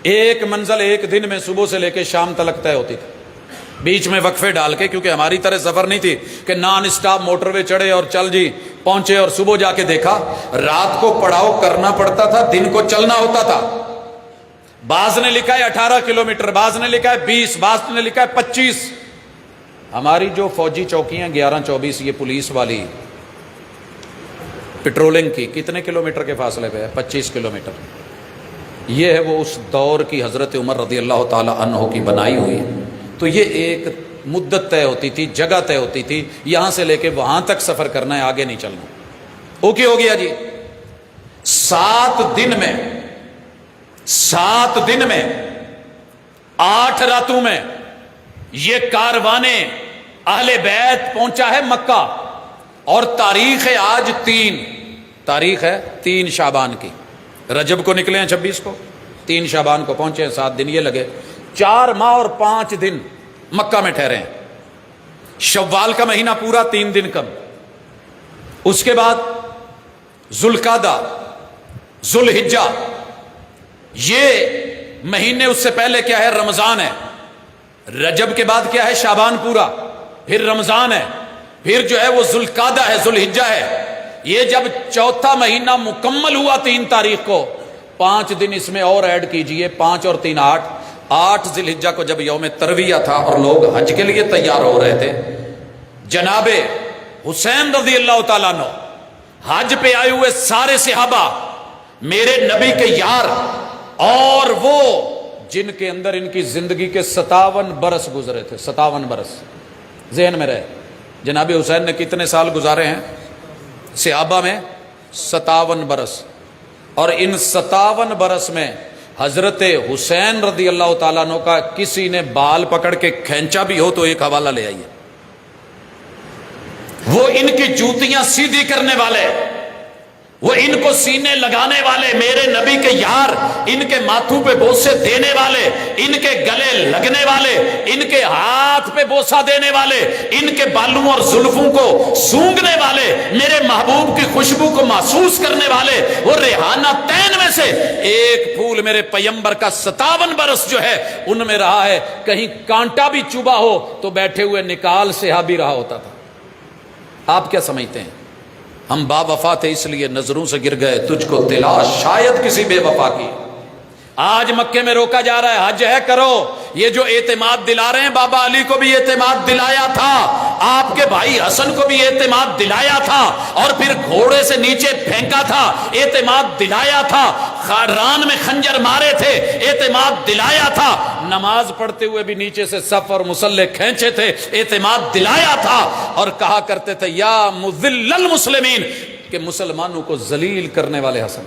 ایک منزل ایک دن میں صبح سے لے کے شام تلک طے ہوتی تھی، بیچ میں وقفے ڈال کے، کیونکہ ہماری طرح سفر نہیں تھی کہ نان اسٹاپ موٹر وے چڑھے اور چل جی پہنچے اور صبح جا کے دیکھا۔ رات کو پڑاؤ کرنا پڑتا تھا، دن کو چلنا ہوتا تھا۔ بعض نے لکھا ہے 18 کلومیٹر، بعض نے لکھا ہے 20، بعض نے لکھا ہے 25۔ ہماری جو فوجی چوکیاں 11-24 یہ پولیس والی پیٹرولنگ کی، کتنے کلومیٹر کے فاصلے پہ ہے؟ 25 کلومیٹر۔ یہ ہے وہ اس دور کی حضرت عمر رضی اللہ تعالی عنہ کی بنائی ہوئی۔ تو یہ ایک مدت طے ہوتی تھی، جگہ طے ہوتی تھی، یہاں سے لے کے وہاں تک سفر کرنا ہے، آگے نہیں چلنا۔ اوکے ہو گیا جی۔ 7 دن میں 8 راتوں میں یہ کاروانے اہل بیت پہنچا ہے مکہ، اور تاریخ ہے آج 3 شعبان کی۔ رجب کو نکلے ہیں 26 کو، 3 شعبان کو پہنچے ہیں، 7 دن یہ لگے، 4 ماہ اور 5 دن مکہ میں ٹھہرے ہیں۔ شوال کا مہینہ پورا 3 دن کم، اس کے بعد ذوالقعدہ، ذوالحجہ، یہ مہینے، اس سے پہلے کیا ہے؟ رمضان ہے۔ رجب کے بعد کیا ہے؟ شعبان پورا، پھر رمضان ہے، پھر جو ہے وہ ذوالقعدہ ہے، ذوالحجہ ہے۔ یہ جب چوتھا مہینہ مکمل ہوا 3 تاریخ کو، 5 دن اس میں اور ایڈ کیجئے، 5 اور 3 8، 8 ذی الحجہ کو جب یوم ترویہ تھا اور لوگ حج کے لیے تیار ہو رہے تھے، جناب حسین رضی اللہ تعالیٰ عنہ، حج پہ آئے ہوئے سارے صحابہ، میرے نبی کے یار، اور وہ جن کے اندر ان کی زندگی کے 57 برس گزرے تھے، 57 برس ذہن میں رہے۔ جناب حسین نے کتنے سال گزارے ہیں صحابہ میں؟ 57 برس، اور ان 57 برس میں حضرت حسین رضی اللہ تعالیٰ عنہ کا کسی نے بال پکڑ کے کھینچا بھی ہو تو ایک حوالہ لے آئیے۔ وہ ان کی جوتیاں سیدھی کرنے والے، وہ ان کو سینے لگانے والے، میرے نبی کے یار، ان کے ماتھوں پہ بوسے دینے والے، ان کے گلے لگنے والے، ان کے ہاتھ پہ بوسہ دینے والے، ان کے بالوں اور زلفوں کو سونگھنے والے، میرے محبوب کی خوشبو کو محسوس کرنے والے، وہ ریحانہ تین میں سے ایک پھول میرے پیمبر کا 57 برس جو ہے ان میں رہا ہے۔ کہیں کانٹا بھی چبھا ہو تو بیٹھے ہوئے نکال صحابی رہا ہوتا تھا۔ آپ کیا سمجھتے ہیں؟ ہم با وفا تھے اس لیے نظروں سے گر گئے، تجھ کو تلاش شاید کسی بے وفا کی۔ آج مکے میں روکا جا رہا ہے، حج ہے کرو۔ یہ جو اعتماد دلا رہے ہیں، بابا علی کو بھی اعتماد دلایا تھا، آپ کے بھائی حسن کو بھی اعتماد دلایا تھا، اور پھر گھوڑے سے نیچے پھینکا تھا، اعتماد دلایا تھا، ران میں خنجر مارے تھے، اعتماد دلایا تھا، نماز پڑھتے ہوئے بھی نیچے سے صف اور مصلے کھینچے تھے، اعتماد دلایا تھا، اور کہا کرتے تھے یا مذل المسلمین، کہ مسلمانوں کو ذلیل کرنے والے حسن۔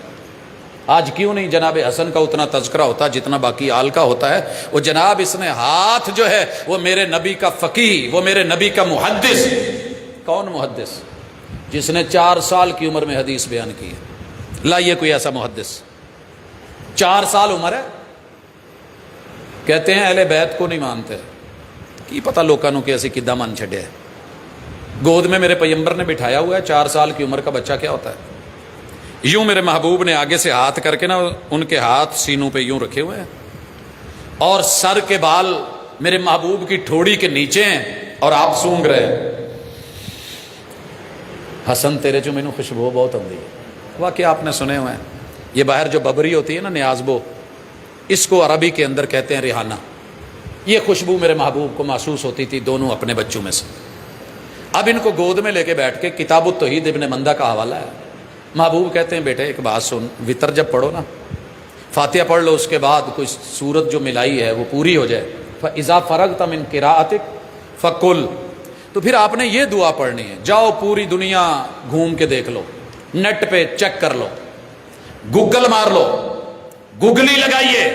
آج کیوں نہیں جناب حسن کا اتنا تذکرہ ہوتا جتنا باقی آل کا ہوتا ہے؟ وہ جناب اس نے ہاتھ جو ہے وہ میرے نبی کا فقیہ، وہ میرے نبی کا محدث۔ کون محدث؟ جس نے 4 سال کی عمر میں حدیث بیان کی ہے۔ لائیے کوئی ایسا محدث، 4 سال عمر ہے، کہتے ہیں اہل بیت کو نہیں مانتے، کی پتہ لوکانوں کے ایسی کدہ من چھڑے ہے۔ گود میں میرے پیمبر نے بٹھایا ہوا ہے، 4 سال کی عمر کا بچہ کیا ہوتا ہے؟ یوں میرے محبوب نے آگے سے ہاتھ کر کے نا، ان کے ہاتھ سینوں پہ یوں رکھے ہوئے ہیں، اور سر کے بال میرے محبوب کی ٹھوڑی کے نیچے ہیں، اور آپ سونگ رہے ہیں۔ حسن تیرے جو مینوں خوشبو بہت آندی ہے، واقعہ آپ نے سنے ہوئے ہیں۔ یہ باہر جو ببری ہوتی ہے نا، نیازبو، اس کو عربی کے اندر کہتے ہیں ریحانہ۔ یہ خوشبو میرے محبوب کو محسوس ہوتی تھی دونوں اپنے بچوں میں سے۔ اب ان کو گود میں لے کے بیٹھ کے کتاب التوحید ابن مندہ کا حوالہ ہے، محبوب کہتے ہیں بیٹے ایک بات سن، وطر جب پڑھو نا، فاتحہ پڑھ لو، اس کے بعد کوئی سورت جو ملائی ہے وہ پوری ہو جائے، فَإِذَا فَرَغْتَ مِنْ قِرَاءَتِكَ فَقُلْ، تو پھر آپ نے یہ دعا پڑھنی ہے، جاؤ پوری دنیا گھوم کے دیکھ لو، نیٹ پہ چیک کر لو، گوگل مار لو، گوگلی لگائیے،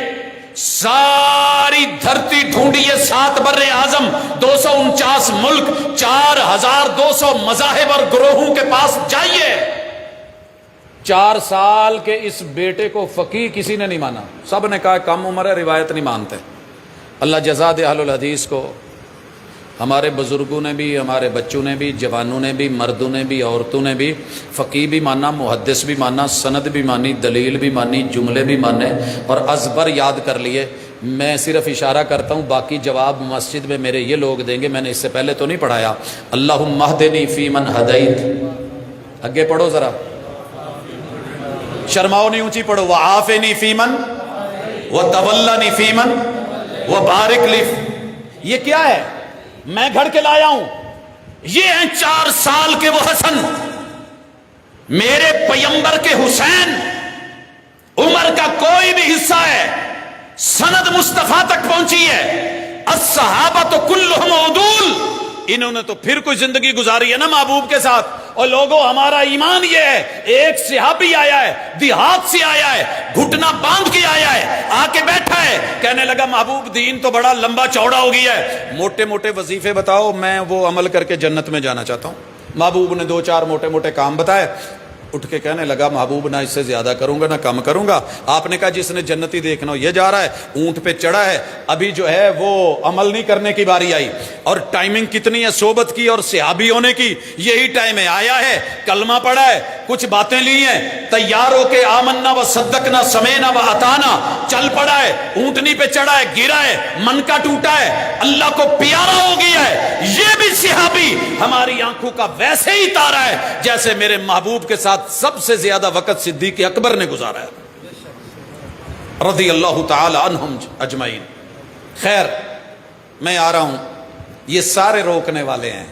ساری دھرتی ڈھونڈیے، 7 بر اعظم، 249 ملک، 4200 مذاہب اور گروہوں کے پاس جائیے۔ 4 سال کے اس بیٹے کو فقیہ کسی نے نہیں مانا، سب نے کہا کم عمر ہے، روایت نہیں مانتے۔ اللہ جزا دے اہل الحدیث کو، ہمارے بزرگوں نے بھی، ہمارے بچوں نے بھی، جوانوں نے بھی، مردوں نے بھی، عورتوں نے بھی فقیہ بھی مانا، محدث بھی مانا، سند بھی مانی، دلیل بھی مانی، جملے بھی مانے، اور ازبر یاد کر لیے۔ میں صرف اشارہ کرتا ہوں، باقی جواب مسجد میں میرے یہ لوگ دیں گے، میں نے اس سے پہلے تو نہیں پڑھایا۔ اللہم اہدنی فی من ہدیت، آگے پڑھو ذرا، شرماؤ نہیں، اونچی پڑھو، وعافنی فی من وتولنی فی من وبارک لی۔ یہ کیا ہے؟ میں گھڑ کے لایا ہوں، یہ ہیں 4 سال کے وہ حسن، میرے پیمبر کے حسین۔ عمر کا کوئی بھی حصہ ہے، سند مصطفیٰ تک پہنچی ہے، الصحابہ تو کلہم عدول، انہوں نے تو پھر کوئی زندگی گزاری ہے نا محبوب کے ساتھ، اور لوگوں ہمارا ایمان یہ ہے، ایک صحابی آیا ہے، دیہات سے آیا ہے، گھٹنا باندھ کے آیا ہے، آ کے بیٹھا ہے، کہنے لگا محبوب دین تو بڑا لمبا چوڑا ہو گیا ہے، موٹے موٹے وظیفے بتاؤ، میں وہ عمل کر کے جنت میں جانا چاہتا ہوں۔ محبوب نے 2-4 موٹے موٹے کام بتائے، اٹھ کے کہنے لگا محبوب نہ اس سے زیادہ کروں گا نہ کم کروں گا۔ آپ نے کہا جس نے جنتی دیکھنا ہو یہ جا رہا ہے، اونٹ پہ چڑھا ہے، ابھی جو ہے وہ عمل نہیں کرنے کی باری آئی، اور ٹائمنگ کتنی ہے صحبت کی اور صحابی ہونے کی، یہی ٹائم ہے، آیا ہے، کلمہ پڑھا ہے، کچھ باتیں لی ہیں، تیار ہو کے آمنا و صدقنا سمینا و اطانا چل پڑا ہے، اونٹنی پہ چڑھا ہے، گرا ہے، من کا ٹوٹا ہے، اللہ کو پیارا ہو گیا ہے۔ یہ بھی صحابی ہماری آنکھوں کا ویسے ہی تارا ہے جیسے میرے محبوب کے ساتھ سب سے زیادہ وقت صدیق اکبر نے گزارا ہے رضی اللہ تعالی عنہم اجمعین۔ خیر میں آ رہا ہوں، یہ سارے روکنے والے ہیں۔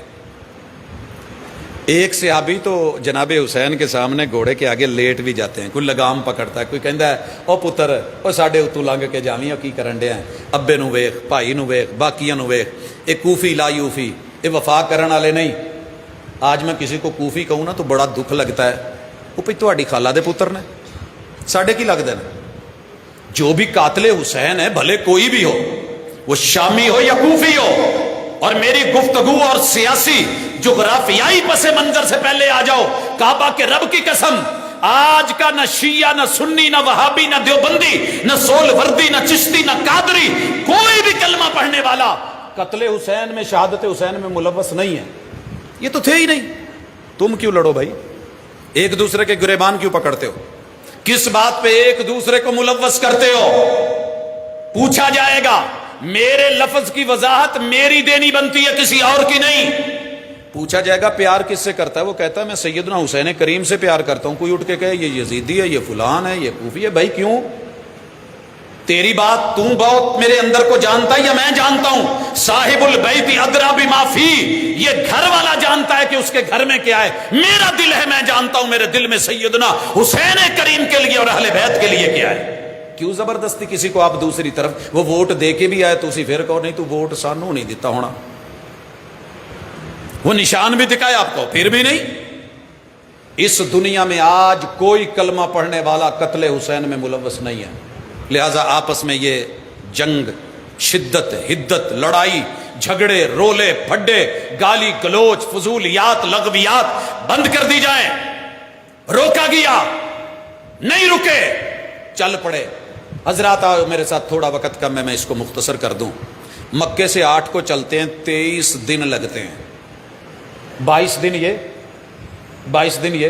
ایک صحابی تو جناب حسین کے سامنے گھوڑے کے آگے لیٹ بھی جاتے ہیں، کوئی لگام پکڑتا ہے، کوئی کہندا ہے او پتر او ساڈے اتوں لنگ کے جاویں کی کرن ڈیا ہے، ابے نو ویکھ، بھائی نو ویکھ، باقیاں نو ویکھ، اے کوفی لا یوفی، اے وفا کرن والے نہیں۔ آج میں کسی کو کوفی کہوں نا تو بڑا دکھ لگتا ہے، وہ پھر تہاڈی خالہ دے پتر نے، ساڈے کی لگدے نے؟ جو بھی قاتل حسین ہے بھلے کوئی بھی ہو، وہ شامی ہو یا کوفی ہو، اور میری گفتگو اور سیاسی جغرافیائی پس منظر سے پہلے آ جاؤ، کعبہ کے رب کی قسم، آج کا نہ شیعہ نہ سنی نہ وہابی نہ دیوبندی نہ سول وردی نہ چشتی نہ قادری، کوئی بھی کلمہ پڑھنے والا قتل حسین میں شہادت حسین میں ملوث نہیں ہے۔ یہ تو تھے ہی نہیں، تم کیوں لڑو بھائی؟ ایک دوسرے کے گریبان کیوں پکڑتے ہو؟ کس بات پہ ایک دوسرے کو ملوث کرتے ہو؟ پوچھا جائے گا، میرے لفظ کی وضاحت میری دینی بنتی ہے، کسی اور کی نہیں۔ پوچھا جائے گا پیار کس سے کرتا ہے؟ وہ کہتا ہے میں سیدنا حسین کریم سے پیار کرتا ہوں۔ کوئی اٹھ کے کہے یہ یزیدی ہے، یہ فلان ہے، یہ کوفی ہے۔ بھائی کیوں؟ تیری بات تو بہت میرے اندر کو جانتا ہے یا میں جانتا ہوں؟ صاحب البیت ادریٰ بما فیہ، یہ گھر والا جانتا ہے کہ اس کے گھر میں کیا ہے، میرا دل ہے میں جانتا ہوں میرے دل میں سیدنا حسین کریم کے لیے اور اہل بیت کے لیے کیا ہے۔ کیوں زبردستی کسی کو آپ دوسری طرف، وہ ووٹ دے کے بھی آئے تو اسی پھر کہو نہیں تو ووٹ سانو نہیں دیتا ہونا، وہ نشان بھی دکھائے آپ کو پھر بھی نہیں۔ اس دنیا میں آج کوئی کلمہ پڑھنے والا قتل حسین میں ملوث نہیں ہے، لہذا آپس میں یہ جنگ، شدت، حدت، لڑائی، جھگڑے، رولے پھڈے، گالی گلوچ، فضولیات، لغویات بند کر دی جائیں۔ روکا گیا نہیں، رکے، چل پڑے۔ حضرات آؤ میرے ساتھ، تھوڑا وقت کم ہے، میں اس کو مختصر کر دوں۔ مکے سے 8 کو چلتے ہیں، 23 دن لگتے ہیں، 22 دن یہ، 22 دن یہ،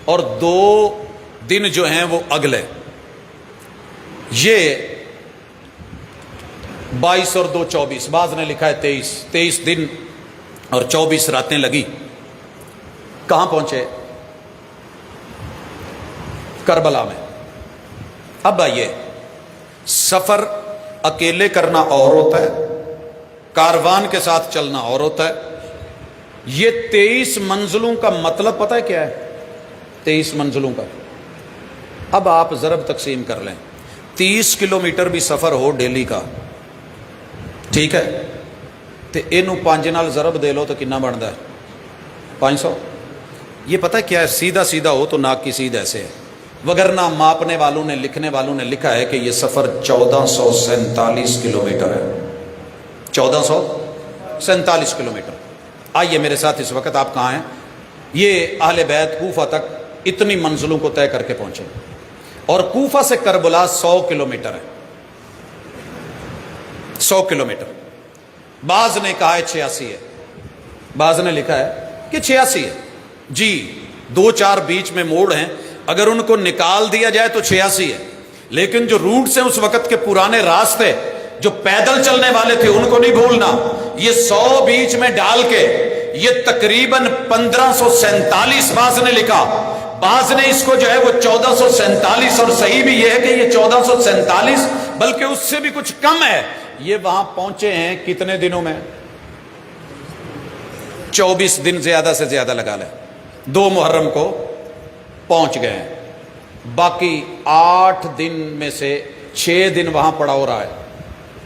اور 2 دن جو ہیں وہ اگلے، یہ 22 اور 2 24، بعض نے لکھا ہے 23 دن اور 24 راتیں لگی۔ کہاں پہنچے؟ کربلا میں۔ اب آئیے، سفر اکیلے کرنا اور ہوتا ہے، کاروان کے ساتھ چلنا اور ہوتا ہے۔ یہ 23 منزلوں کا مطلب پتہ ہے کیا ہے؟ 23 منزلوں کا، اب آپ ضرب تقسیم کر لیں، 30 کلومیٹر بھی سفر ہو ڈیلی کا، ٹھیک ہے، تو اینو 5 نال ضرب دے لو تو کتنا بنتا ہے؟ 500۔ یہ پتہ کیا ہے؟ سیدھا سیدھا ہو تو ناک کی سیدھ ایسے ہے، وگرنہ ماپنے والوں نے، لکھنے والوں نے لکھا ہے کہ یہ سفر 1447 کلومیٹر ہے، 1447 کلومیٹر۔ آئیے میرے ساتھ اس وقت، آپ کہاں ہیں؟ یہ اہل بیت کوفہ تک اتنی منزلوں کو طے کر کے پہنچے، اور کوفہ سے کربلا 100 کلومیٹر ہے، 100 کلومیٹر۔ بعض نے کہا ہے 86 ہے، بعض نے لکھا ہے کہ 86 ہے۔ جی 2-4 بیچ میں موڑ ہیں، اگر ان کو نکال دیا جائے تو 86 ہے، لیکن جو روٹس ہیں اس وقت کے پرانے راستے، جو پیدل چلنے والے تھے ان کو نہیں بھولنا، یہ 100 بیچ میں ڈال کے یہ تقریباً 1547 بعض نے لکھا، بعض نے اس کو جو ہے وہ 1447، اور صحیح بھی یہ ہے کہ یہ 1447 بلکہ اس سے بھی کچھ کم ہے۔ یہ وہاں پہنچے ہیں کتنے دنوں میں؟ 24 دن زیادہ سے زیادہ لگا لیں، 2 محرم کو پہنچ گئے ہیں، باقی 8 دن میں سے 6 دن وہاں پڑا ہو رہا ہے،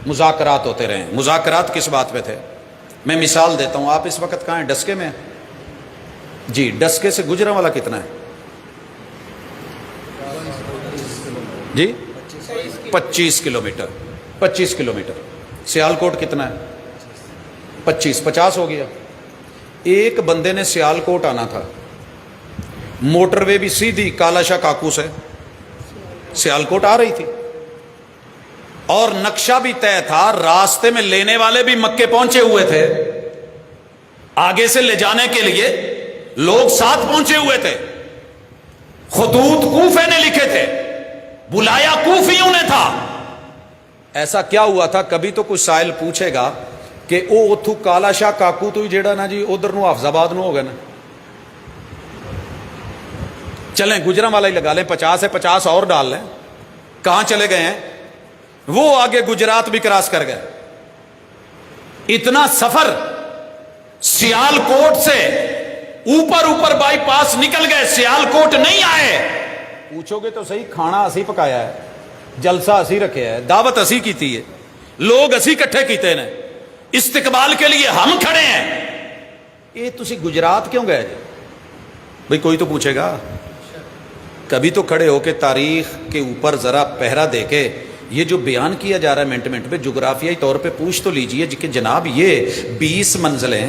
مذاکرات ہوتے رہے ہیں۔ مذاکرات کس بات پہ تھے؟ میں مثال دیتا ہوں، آپ اس وقت کہاں ہیں؟ ڈسکے میں ہیں؟ جی ڈسکے سے گجرانوالہ کتنا ہے جی 25 کلومیٹر 25 کلومیٹر. سیالکوٹ کتنا ہے 50 ہو گیا. ایک بندے نے سیالکوٹ آنا تھا, موٹر وے بھی سیدھی کالا شاہ کاکو سے سیالکوٹ آ رہی تھی, اور نقشہ بھی طے تھا, راستے میں لینے والے بھی مکے پہنچے ہوئے تھے, آگے سے لے جانے کے لیے لوگ ساتھ پہنچے ہوئے تھے, خطوط کوفے نے لکھے تھے, بلایا کوفیوں نے تھا. ایسا کیا ہوا تھا, کبھی تو کوئی سائل پوچھے گا کہ او اتھو کالا شاہ کاکو تو جیڑا نا جی ادھر نو حافظ آباد نو ہو گیا نا, چلیں گجرانوالہ ہی لگا لیں, 50 ہے 50 اور ڈال لیں, کہاں چلے گئے ہیں وہ, آگے گجرات بھی کراس کر گئے. اتنا سفر سیالکوٹ سے اوپر بائی پاس نکل گئے, سیالکوٹ نہیں آئے. پوچھو گے تو صحیح, کھانا اسی پکایا ہے, جلسہ اسی رکھے ہے, دعوت اسی کیتی ہے, لوگ اسی کٹھے کیتے ہیں, استقبال کے لیے ہم کھڑے ہیں. یہ تسی گجرات کیوں گئے جی بھئی, کوئی تو پوچھے گا. کبھی تو کھڑے ہو کے تاریخ کے اوپر ذرا پہرا دے کے یہ جو بیان کیا جا رہا ہے منٹ منٹ پہ, جغرافیائی طور پہ پوچھ تو لیجئے کہ جناب یہ 20 منزلیں,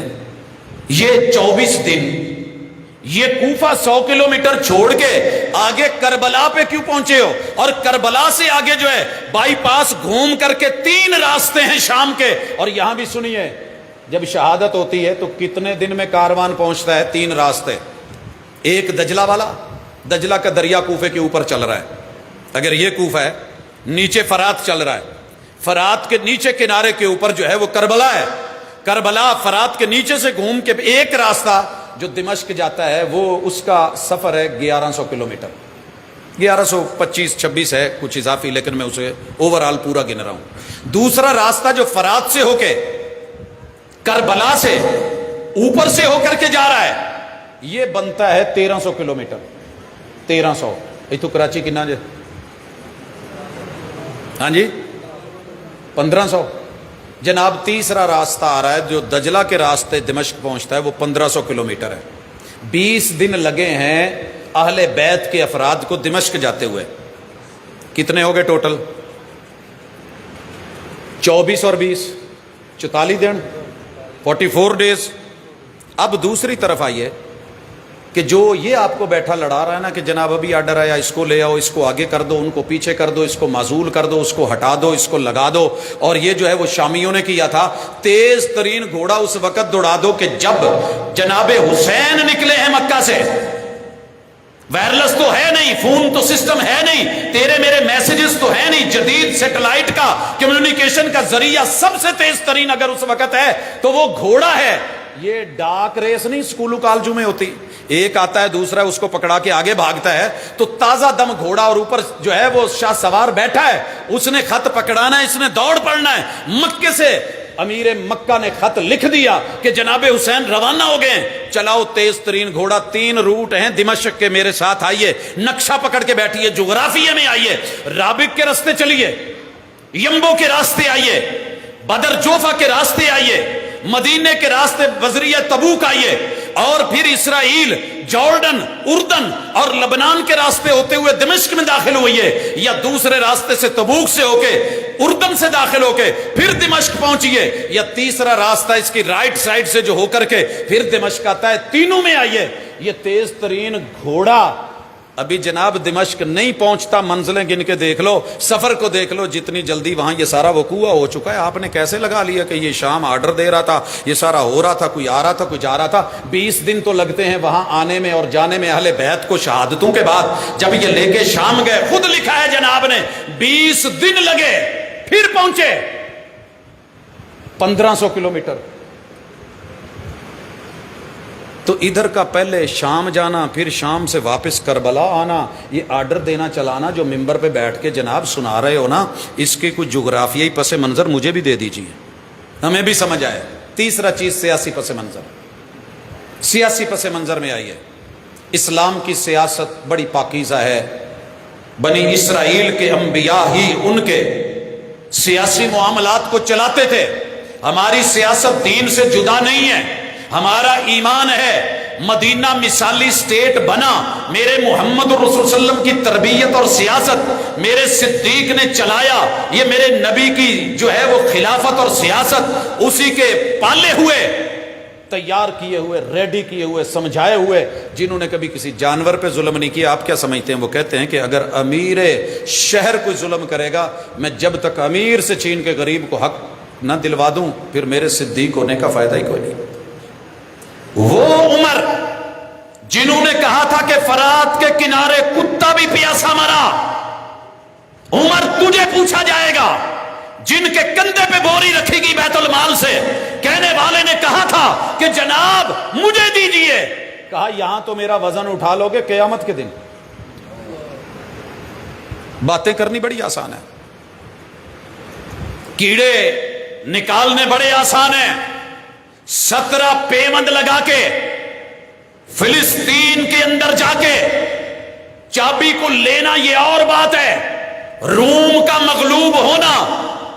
یہ 24 دن, یہ کوفہ 100 کلومیٹر چھوڑ کے آگے کربلا پہ کیوں پہنچے ہو, اور کربلا سے آگے جو ہے بائی پاس گھوم کر کے 3 راستے ہیں شام کے. اور یہاں بھی سنیے, جب شہادت ہوتی ہے تو کتنے دن میں کاروان پہنچتا ہے؟ 3 راستے. ایک دجلہ والا, دجلہ کا دریا کوفے کے اوپر چل رہا ہے, اگر یہ کوفہ ہے, نیچے فرات چل رہا ہے, فرات کے نیچے کنارے کے اوپر جو ہے وہ کربلا ہے, کربلا فرات کے نیچے سے گھوم کے ایک راستہ جو دمشق جاتا ہے وہ اس کا سفر ہے 1100 کلومیٹر, 1125-26 ہے کچھ اضافی, لیکن میں اسے اوورال پورا گن رہا ہوں. دوسرا راستہ جو فرات سے ہو کے کربلا سے اوپر سے ہو کر کے جا رہا ہے, یہ بنتا ہے 1300 کلومیٹر. 1300 ایتھو کراچی کنا جے, ہاں جی 1500. جناب تیسرا راستہ آ رہا ہے جو دجلہ کے راستے دمشق پہنچتا ہے, وہ 1500 کلومیٹر ہے. 20 دن لگے ہیں اہل بیت کے افراد کو دمشق جاتے ہوئے. کتنے ہو گئے ٹوٹل؟ 24 اور 20 44 دن, 44 ڈیز. اب دوسری طرف آئیے کہ جو یہ آپ کو بیٹھا لڑا رہا ہے نا کہ جناب ابھی آرڈر آیا, اس کو لے آؤ, اس کو آگے کر دو, ان کو پیچھے کر دو, اس کو معزول کر دو, اس کو ہٹا دو, اس کو لگا دو, اور یہ جو ہے وہ شامیوں نے کیا تھا. تیز ترین گھوڑا اس وقت دوڑا دو کہ جب جناب حسین نکلے ہیں مکہ سے. وائرلیس تو ہے نہیں, فون تو سسٹم ہے نہیں, تیرے میرے میسیجز تو ہے نہیں, جدید سیٹلائٹ کا کمیونیکیشن کا ذریعہ سب سے تیز ترین اگر اس وقت ہے تو وہ گھوڑا ہے. یہ ڈاک ریس نہیں اسکولوں کالجوں میں ہوتی, ایک آتا ہے دوسرا اس کو پکڑا کے آگے بھاگتا ہے, تو تازہ دم گھوڑا اور اوپر جو ہے وہ شاہ سوار بیٹھا ہے, اس نے خط پکڑانا ہے, اس نے دوڑ پڑنا ہے. مکے سے امیر مکہ نے خط لکھ دیا کہ جناب حسین روانہ ہو گئے, چلاؤ تیز ترین گھوڑا, 3 روٹ ہیں دمشق کے, میرے ساتھ آئیے, نقشہ پکڑ کے بیٹھیے, جغرافیے میں آئیے, رابق کے راستے چلیے, یمبو کے راستے آئیے, بدر جوفا کے راستے آئیے, مدینے کے راستے بذریعہ تبوک آئیے, اور پھر اسرائیل, جارڈن, اردن اور لبنان کے راستے ہوتے ہوئے دمشق میں داخل ہوئیے, یا دوسرے راستے سے تبوک سے ہو کے اردن سے داخل ہو کے پھر دمشق پہنچیے, یا تیسرا راستہ اس کی رائٹ سائڈ سے جو ہو کر کے پھر دمشق آتا ہے. تینوں میں آئیے. یہ تیز ترین گھوڑا ابھی جناب دمشق نہیں پہنچتا, منزلیں گن کے دیکھ لو, سفر کو دیکھ لو, جتنی جلدی وہاں یہ سارا وقوع ہو چکا ہے. آپ نے کیسے لگا لیا کہ یہ شام آرڈر دے رہا تھا, یہ سارا ہو رہا تھا, کوئی آ رہا تھا, کوئی جا رہا تھا. 20 دن تو لگتے ہیں وہاں آنے میں اور جانے میں. اہل بیت کو شہادتوں کے بعد جب یہ لے کے شام گئے, خود لکھا ہے جناب نے 20 دن لگے, پھر پہنچے 1500 کلومیٹر. تو ادھر کا پہلے شام جانا, پھر شام سے واپس کربلا آنا, یہ آرڈر دینا چلانا جو ممبر پہ بیٹھ کے جناب سنا رہے ہو نا, اس کے کچھ جغرافیائی پس منظر مجھے بھی دے دیجیے, ہمیں بھی سمجھ آئے. تیسرا چیز سیاسی پس منظر. سیاسی پس منظر میں آئیے, اسلام کی سیاست بڑی پاکیزہ ہے. بنی اسرائیل کے انبیاء ہی ان کے سیاسی معاملات کو چلاتے تھے. ہماری سیاست دین سے جدا نہیں ہے. ہمارا ایمان ہے مدینہ مثالی سٹیٹ بنا، میرے محمد رسول صلی اللہ علیہ وسلم کی تربیت اور سیاست میرے صدیق نے چلایا، یہ میرے نبی کی جو ہے وہ خلافت اور سیاست اسی کے پالے ہوئے، تیار کیے ہوئے، ریڈی کیے ہوئے، سمجھائے ہوئے، جنہوں نے کبھی کسی جانور پہ ظلم نہیں کیا۔ آپ کیا سمجھتے ہیں؟ وہ کہتے ہیں کہ اگر امیر شہر کوئی ظلم کرے گا، میں جب تک امیر سے چھین کے غریب کو حق نہ دلوا دوں پھر میرے صدیق ہونے کا فائدہ ہی کوئی نہیں۔ وہ عمر جنہوں نے کہا تھا کہ فرات کے کنارے کتا بھی پیاسا مرا، عمر تجھے پوچھا جائے گا، جن کے کندھے پہ بوری رکھی گئی بیت المال سے، کہنے والے نے کہا تھا کہ جناب مجھے دیجئے، کہا یہاں تو میرا وزن اٹھا لو گے قیامت کے دن۔ باتیں کرنی بڑی آسان ہے، کیڑے نکالنے بڑے آسان ہیں۔ 17 پیوند لگا کے فلسطین کے اندر جا کے چابی کو لینا یہ اور بات ہے، روم کا مغلوب ہونا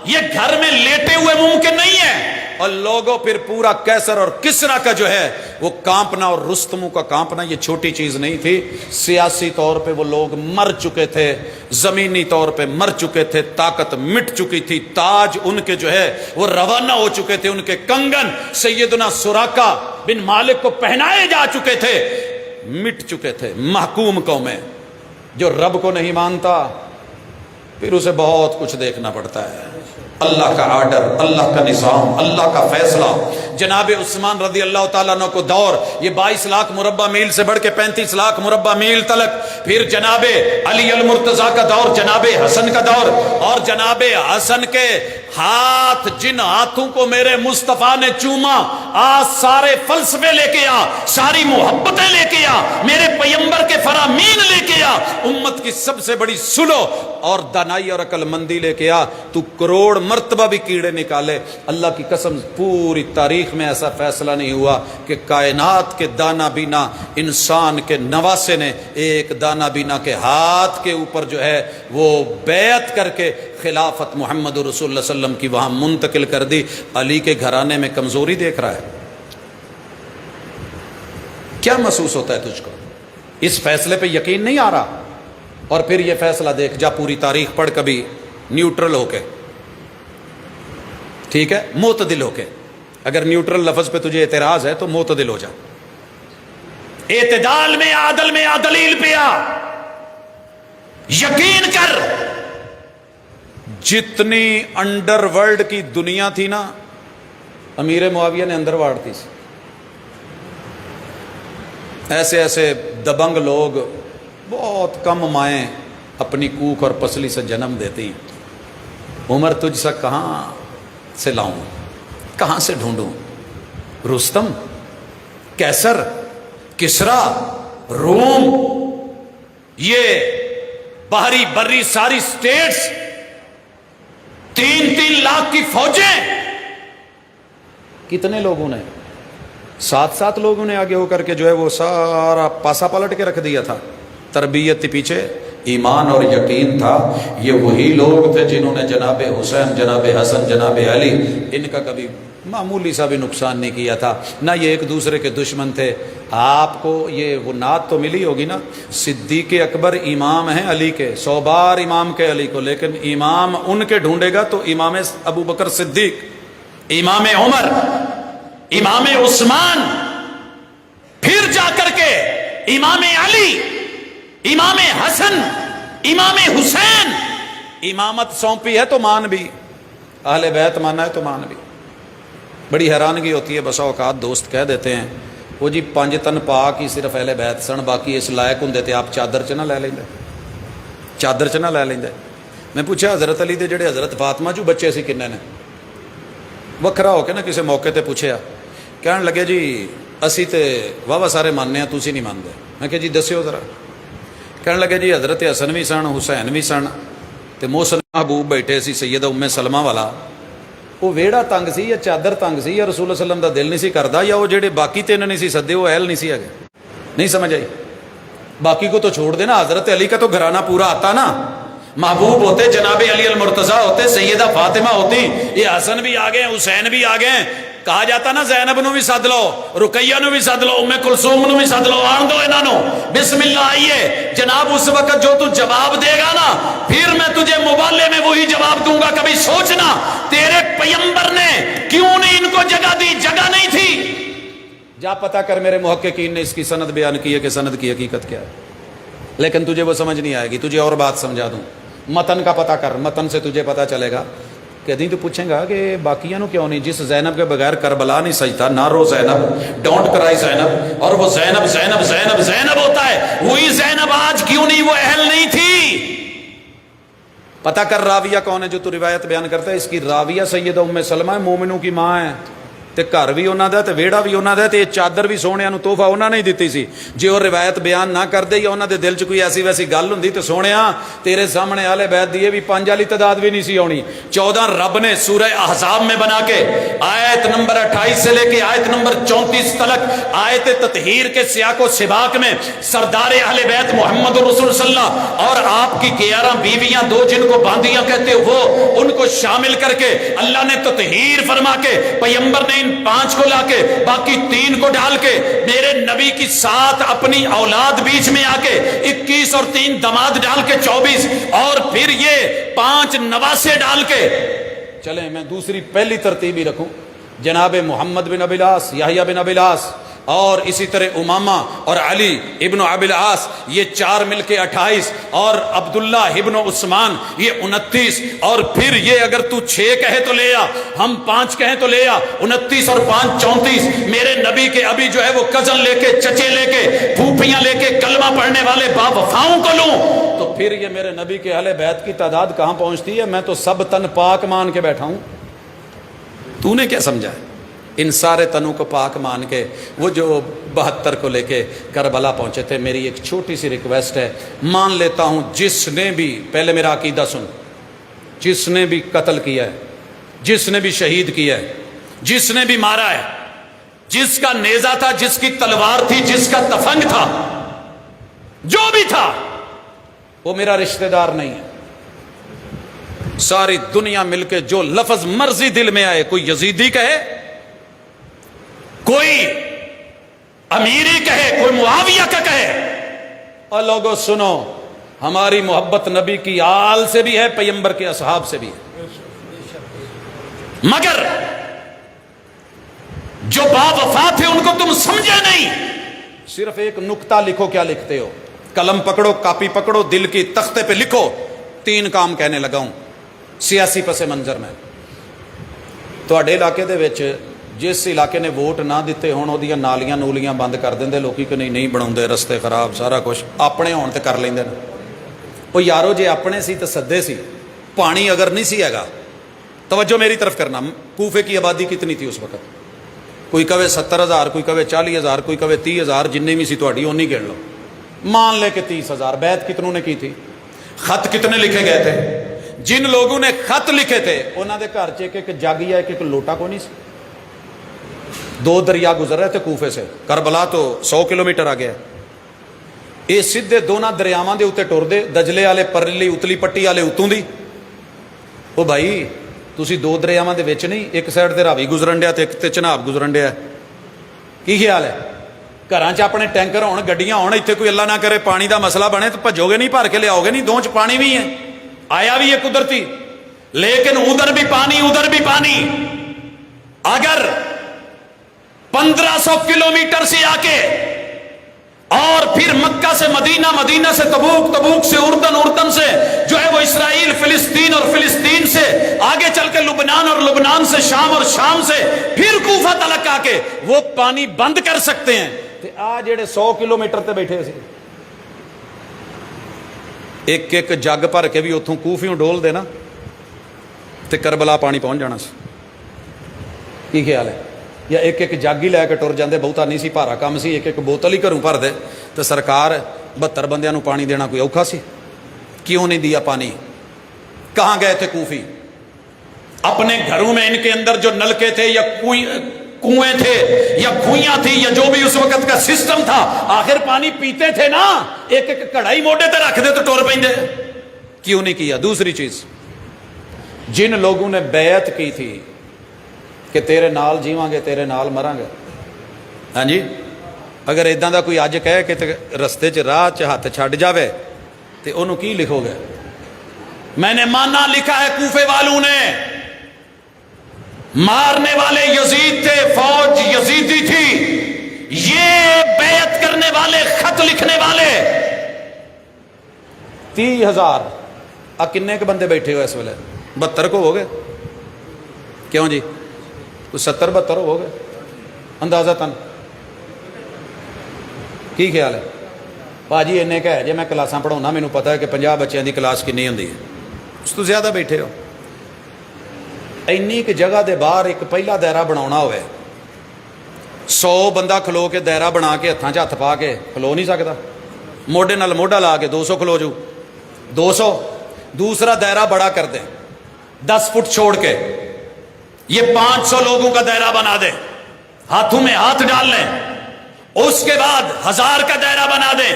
یہ گھر میں لیٹے ہوئے ممکن نہیں ہے۔ اور لوگوں پھر پورا کیسر اور کسرا کا جو ہے وہ کانپنا اور رستموں کا کانپنا یہ چھوٹی چیز نہیں تھی۔ سیاسی طور پہ وہ لوگ مر چکے تھے، زمینی طور پہ مر چکے تھے، طاقت مٹ چکی تھی، تاج ان کے جو ہے وہ روانہ ہو چکے تھے، ان کے کنگن سیدنا سراقہ بن مالک کو پہنائے جا چکے تھے، مٹ چکے تھے۔ محکوم قومیں، جو رب کو نہیں مانتا پھر اسے بہت کچھ دیکھنا پڑتا ہے۔ اللہ کا آرڈر، اللہ کا نظام، اللہ کا فیصلہ۔ جناب عثمان رضی اللہ تعالیٰ عنہ کو دور، یہ 22 لاکھ مربع میل سے بڑھ کے 35 لاکھ مربع میل تلک، پھر جناب علی المرتضیٰ کا دور، جناب حسن کا دور، اور جناب حسن کے ہاتھ، جن ہاتھوں کو میرے مصطفیٰ نے چوما، آج سارے فلسفے لے کے آ، ساری محبتیں لے کے آ، میرے پیمبر کے فرامین لے کے آ، امت کی سب سے بڑی سلو اور دانائی اور عقل مندی لے کے آ، تو کروڑ مرتبہ بھی کیڑے نکالے۔ اللہ کی قسم پوری تاریخ میں ایسا فیصلہ نہیں ہوا کہ کائنات کے دانا بینا انسان کے نواسے نے ایک دانا بینا کے ہاتھ کے اوپر جو ہے وہ بیعت کر کے خلافت محمد رسول اللہ صلی اللہ علیہ وسلم کی وہاں منتقل کر دی۔ علی کے گھرانے میں کمزوری دیکھ رہا ہے؟ کیا محسوس ہوتا ہے تجھ کو؟ اس فیصلے پہ یقین نہیں آ رہا؟ اور پھر یہ فیصلہ دیکھ، جا پوری تاریخ پڑھ کبھی نیوٹرل ہو کے، ٹھیک ہے، معتدل ہو کے۔ اگر نیوٹرل لفظ پہ تجھے اعتراض ہے تو معتدل ہو جا، اعتدال میں، عادل میں، دلیل پہ آ، یقین کر۔ جتنی انڈر ورلڈ کی دنیا تھی نا، امیر معاویہ نے اندر واڑ تھی، ایسے ایسے دبنگ لوگ، بہت کم مائیں اپنی کوکھ اور پسلی سے جنم دیتی۔ عمر تجھ سے کہاں سے لاؤں، کہاں سے ڈھونڈوں؟ رستم، کیسر، کسرا، روم، یہ بحری بری ساری سٹیٹس، 3-3 لاکھ کی فوجیں، کتنے لوگوں نے، 7 لوگوں نے آگے ہو کر کے جو ہے وہ سارا پاسا پلٹ کے رکھ دیا تھا۔ تربیت پیچھے ایمان اور یقین تھا۔ یہ وہی لوگ تھے جنہوں نے جناب حسین، جناب حسن، جناب علی، ان کا کبھی معمولی سا بھی نقصان نہیں کیا تھا، نہ یہ ایک دوسرے کے دشمن تھے۔ آپ کو یہ وہ نعت تو ملی ہوگی نا، صدیق اکبر امام ہیں علی کے، 100 بار امام کے علی کو، لیکن امام ان کے ڈھونڈے گا تو امام ابو بکر صدیق، امام عمر، امام عثمان، پھر جا کر کے امام علی، امام حسن، امام حسین۔ امامت سونپی ہے تو مان بھی، اہل بیت مانا ہے تو مان بھی۔ بڑی حیرانگی ہوتی ہے، بسا اوقات دوست کہہ دیتے ہیں وہ جی 5 تن پاک ہی صرف اہل بیت سن، باقی اس لائق ہوں تے آپ چادر چ نہ لے لیندے، چادر چ نہ لے لیندے۔ میں پوچھا حضرت علی دے جڑے حضرت فاطمہ جو بچے سی کنے نے؟ وکھرا ہو کے نا کسی موقع تے پوچھیا، کہنے لگے جی اسی تے واہ سارے ماننے ہیں، تسی نہیں مانتے۔ میں کہ جی دسیو ذرا۔ کہنے لگے جی حضرت حسن بھی سن، حسین بھی سن، تے محسن محبوب بیٹھے سی سیدہ ام سلمہ والا۔ وہ ویڑا تنگ سی یا چادر تنگ سی یا رسول اللہ صلی اللہ علیہ وسلم دا دل نہیں سی کردا، یا وہ جڑے باقی 3 نہیں سی سدے وہ اہل نہیں سی آگے؟ نہیں سمجھ آئی؟ باقی کو تو چھوڑ دینا، حضرت علی کا تو گھرانہ پورا آتا نا، محبوب ہوتے، جناب علی المرتضیٰ ہوتے، سیدہ فاطمہ ہوتی، یہ حسن بھی آ گئے، حسین بھی آ گئے، کہا جاتا نا زینب نو بھی سد لو, رقیہ نو بھی سد لو, ام کلثوم نو بھی سد لو, آن دو انہاں نو, بسم اللہ آئیے. جناب اس وقت جو تو جواب دے گا نا, پھر میں تجھے مبالے میں وہی جواب دوں گا. کبھی سوچنا تیرے پیغمبر نے کیوں نہیں ان کو جگہ دی, جگہ نہیں تھی. جا پتا کر میرے محققین نے اس کی سند بیان کی ہے کہ سند کی حقیقت کیا ہے, لیکن تجھے وہ سمجھ نہیں آئے گی. تجھے اور بات سمجھا دوں, متن کا پتہ کر, متن سے تجھے پتہ چلے گا. کہتی تو پوچھیں گا کہ باقیاں نو کیوں نہیں, جس زینب کے بغیر کربلا نہیں سجتا, نہ رو زینب, ڈونٹ کرائی زینب, اور وہ زینب زینب زینب زینب ہوتا ہے, وہی زینب آج کیوں نہیں وہ اہل نہیں تھی. پتہ کر راویہ کون ہے جو تو روایت بیان کرتا ہے. اس کی راویہ سیدہ ام سلمہ ہے, مومنوں کی ماں ہے, تے گھر بھی انہاں دا تے ویڑا بھی انہاں دا, تے یہ چادر بھی سونیاں نو تحفہ انہاں نے دتی سی. جے وہ روایت بیان نہ کر دے یا انہاں دے دل چ کوئی ایسی ویسی گل ہوندی تے سونیا تیرے سامنے اہل بیت دی بھی 5 والی تعداد بھی نہیں سی آنی. 14 رب نے سورہ احزاب میں بنا کے آیت نمبر 28 سے لے کے آیت نمبر 34 تک آیت تطہیر کے سیاق و سباق میں سردار اہل بیت محمد رسول صلی اللہ اور آپ کی 11 بیویاں, 2 جن کو باندیاں کہتے وہ, ان کو شامل کر کے اللہ نے تطہیر فرما کے پیغمبر نے ان 5 کو لا کے باقی 3 کو ڈال کے میرے نبی کی 7 اپنی اولاد بیچ میں آ کے 21 اور 3 دماد ڈال کے 24 اور پھر یہ 5 نواسے ڈال کے. چلیں میں دوسری پہلی ترتیب ہی رکھوں. جناب محمد بن ابی العاص, یحییٰ بن ابی العاص اور اسی طرح امامہ اور علی ابن ابی العاص, یہ 4 مل کے 28, اور عبداللہ ابن عثمان یہ 29, اور پھر یہ اگر تو 6 کہے تو لے آ, ہم 5 کہیں تو لے آ, 29 اور 5 34. میرے نبی کے ابھی جو ہے وہ کزن لے کے, چچے لے کے, پھوپھیاں لے کے, کلمہ پڑھنے والے با وفاؤں کو لوں تو پھر یہ میرے نبی کے اہل بیت کی تعداد کہاں پہنچتی ہے. میں تو سب تن پاک مان کے بیٹھا ہوں. تو نے کیا سمجھا ہے؟ ان سارے تنوں کو پاک مان کے وہ جو 72 کو لے کے کربلا پہنچے تھے. میری ایک چھوٹی سی ریکویسٹ ہے, مان لیتا ہوں جس نے بھی, پہلے میرا عقیدہ سن, جس نے بھی قتل کیا ہے, جس نے بھی شہید کیا ہے, جس نے بھی مارا ہے, جس کا نیزہ تھا, جس کی تلوار تھی, جس کا تفنگ تھا, جو بھی تھا, وہ میرا رشتہ دار نہیں ہے. ساری دنیا مل کے جو لفظ مرضی دل میں آئے, کوئی یزیدی کہے, کوئی امیری کہے, کوئی معاویہ کا کہے, اور لوگوں سنو, ہماری محبت نبی کی آل سے بھی ہے, پیغمبر کے اصحاب سے بھی ہے, مگر جو با وفا تھے ان کو تم سمجھے نہیں. صرف ایک نقطہ لکھو, کیا لکھتے ہو, قلم پکڑو, کاپی پکڑو, دل کی تختے پہ لکھو. 3 کام کہنے لگا ہوں سیاسی پس منظر میں. تواڈے علاقے دے وچ جس علاقے نے ووٹ نہ دیتے ہون اودیاں نالیاں نولیاں بند کر دیندے لوکی کہ نہیں بناؤندے, رستے خراب, سارا کچھ اپنے ہون تے کر لیندے نا. او یارو جے اپنے سی تے سدے سی, پانی اگر نہیں سی ہےگا, توجہ میری طرف کرنا, کوفے کی آبادی کتنی تھی اس وقت, کوئی کہے 70,000, کوئی کہے 40,000, کوئی کہے 30,000, جننے بھی سی تہاڈی اونی گن لو, مان لے کہ 30,000. بیعت کتنوں نے کی تھی, خط کتنے لکھے گئے تھے, جن لوگوں نے خط لکھے تھے انہوں نے گھر چ ایک جگ یا ایک لوٹا کو نہیں سی. 2 دریا گزر رہے تھے کوفے سے, کربلا تو 100 کلومیٹر آ گیا. یہ سیدھے دونوں دریاواں دے اوتے ٹر دے, دجلے والے پرلی اتلی پٹی والے اتوں دی. او بھائی تسی 2 دریاواں دے وچ نہیں, ایک سائڈ تے راوی گزرن ڈیا تے ایک تے چناب گزرن ڈیا, کی خیال ہے؟ گھراں چ اپنے ٹینکر ہون, گڈیاں ہون, اتنے کوئی اللہ نہ کرے پانی دا مسئلہ بنے تو بھجو گے نہیں, بھر کے لیاؤ گے نہیں. 2 چ پانی بھی ہے, آیا بھی ہے قدرتی, لیکن ادھر بھی پانی ادھر بھی پانی. اگر 1500 کلومیٹر سے آ کے اور پھر مکہ سے مدینہ, مدینہ سے تبوک, تبوک سے اردن, اردن سے جو ہے وہ اسرائیل, فلسطین, اور فلسطین سے آگے چل کے لبنان, اور لبنان سے شام, اور شام سے پھر کوفہ تلک آ کے وہ پانی بند کر سکتے ہیں. آ جڑے 100 کلومیٹر تے بیٹھے سی, ایک ایک جگ بھر کے بھی اتوں کوفیوں ڈول دے نا تے کربلا پانی پہنچ جانا سی. کی خیال ہے؟ یا ایک ایک جگ ہی لے کے ٹر جاندے, بہتا نہیں سی, بھارا کام سی, ایک ایک بوتل ہی گھروں بھر دے تو سرکار 72 بندیاں نو پانی دینا کوئی اوکھا سی؟ کیوں نہیں دیا پانی؟ کہاں گئے تھے کوفی؟ اپنے گھروں میں ان کے اندر جو نلکے تھے یا کنویں تھے یا کھوئیاں تھی یا جو بھی اس وقت کا سسٹم تھا, آخر پانی پیتے تھے نا, ایک ایک کڑھائی موڈے تے رکھ دے تو ٹور پیندے. کیوں نہیں کیا؟ دوسری چیز, جن لوگوں نے بیعت کی تھی کہ تیرے نال جیواں گے تیرے نال مراں گے. ہاں جی, اگر اِداں دا کوئی اج کہے کہ رستے چ راہ چ ہاتھ چھڈ جاوے تے انہوں کی لکھو گے؟ میں نے مانا لکھا ہے کوفے والوں نے, مارنے والے یزید تھے, فوج یزیدی تھی, یہ بیعت کرنے والے, خط لکھنے والے 30,000. کنے کے بندے بیٹھے ہو اس ویلے؟ 72 کو ہو گئے. کیوں جی, کوئی 70-72 ہو گئے اندازہ تن؟ کی خیال ہے بھاجی؟ اِنے کا ہے جی, میں کلاساں پڑھاؤنا, مینوں پتا ہے کہ 50 بچیاں دی کلاس کنی ہوندی ہے, اس تو زیادہ بیٹھے ہو. اینی کہ جگہ دے باہر ایک پہلا دائرہ بناونا ہوئے, 100 بندہ کھلو کے دائرہ بنا کے ہتھاں 'چ ہتھ پا کے کھلو نہیں سکتا, موڈے نال موڈا لا کے 200 کھلو جو 200. دوسرا دائرہ بڑا کر دیں 10 فٹ چھوڑ کے, یہ 500 لوگوں کا دائرہ بنا دیں, ہاتھوں میں ہاتھ ڈال لیں. اس کے بعد 1000 کا دائرہ بنا دیں,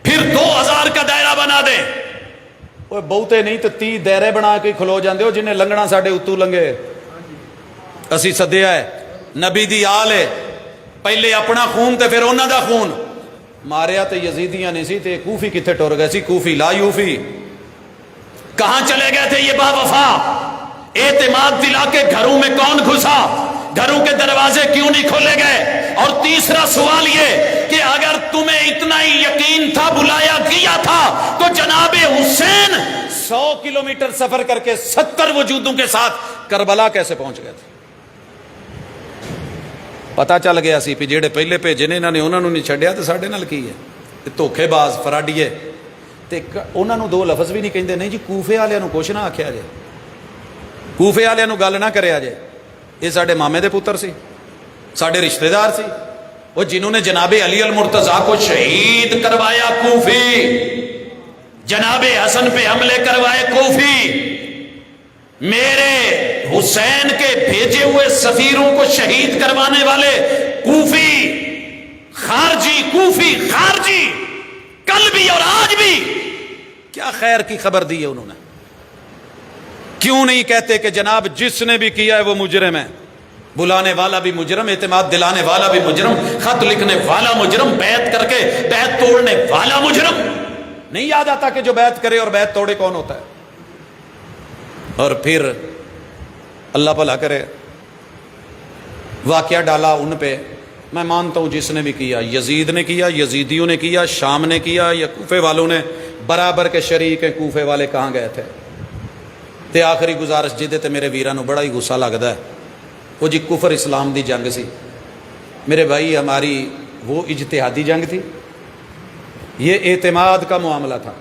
پھر 2000 کا دائرہ بنا دیں. وہ بہتے نہیں تو 30 دائرے بنا کے کھلو جاندے ہو, جنہیں لنگنا ساڈے اتو لنگے. اسی سدیا ہے, نبی دی آل ہے, پہلے اپنا خون تے پھر انہاں دا خون. ماریا تے یزیدیاں نہیں سی, تے کوفی کتھے ٹر گئے سی؟ کوفی لا یوفی کہاں چلے گئے تھے یہ با وفا؟ اعتماد دلا کے گھروں میں کون گھسا؟ گھروں کے دروازے کیوں نہیں کھولے گئے؟ اور تیسرا سوال یہ کہ اگر تمہیں اتنا ہی یقین تھا, بلایا گیا تھا, تو جناب حسین 100 کلومیٹر سفر کر کے 70 وجودوں کے ساتھ کربلا کیسے پہنچ گئے تھے؟ پتا چل گیا سی جہے پہلے بھیجے نے انہوں نے انہوں نے نہیں چھڈیا, تو ساڈے نال کی ہے؟ دھوکھے باز فراڈیے. تے انہوں نے 2 لفظ بھی نہیں کہندے. نہیں جی, کوفے والوں کچھ نہ آکھیا جے, کوفے والوں گل نہ کریا جے. یہ ساڈے مامے دے پتر سی, ساڈے رشتہ دار سی, وہ جنہوں نے جناب علی المرتضیٰ کو شہید کروایا کوفی, جناب حسن پہ حملے کوائے کوفی, میرے حسین کے بھیجے ہوئے سفیروں کو شہید کروانے والے کوفی خارجی, کوفی خارجی, کل بھی اور آج بھی. کیا خیر کی خبر دی ہے انہوں نے؟ کیوں نہیں کہتے کہ جناب جس نے بھی کیا ہے وہ مجرم ہے؟ بلانے والا بھی مجرم, اعتماد دلانے والا بھی مجرم, خط لکھنے والا مجرم, بیعت کر کے بیعت توڑنے والا مجرم. نہیں یاد آتا کہ جو بیعت کرے اور بیعت توڑے کون ہوتا ہے؟ اور پھر اللہ بھلا کرے, واقعہ ڈالا ان پہ. میں مانتا ہوں جس نے بھی کیا, یزید نے کیا, یزیدیوں نے کیا, شام نے کیا, یا کوفے والوں نے, برابر کے شریک ہیں. کوفے والے کہاں گئے تھے؟ تے آخری گزارش جدے تے میرے ویرانو بڑا ہی غصہ لگتا ہے, وہ جی کفر اسلام دی جنگ سی میرے بھائی. ہماری وہ اجتہادی جنگ تھی, یہ اعتماد کا معاملہ تھا.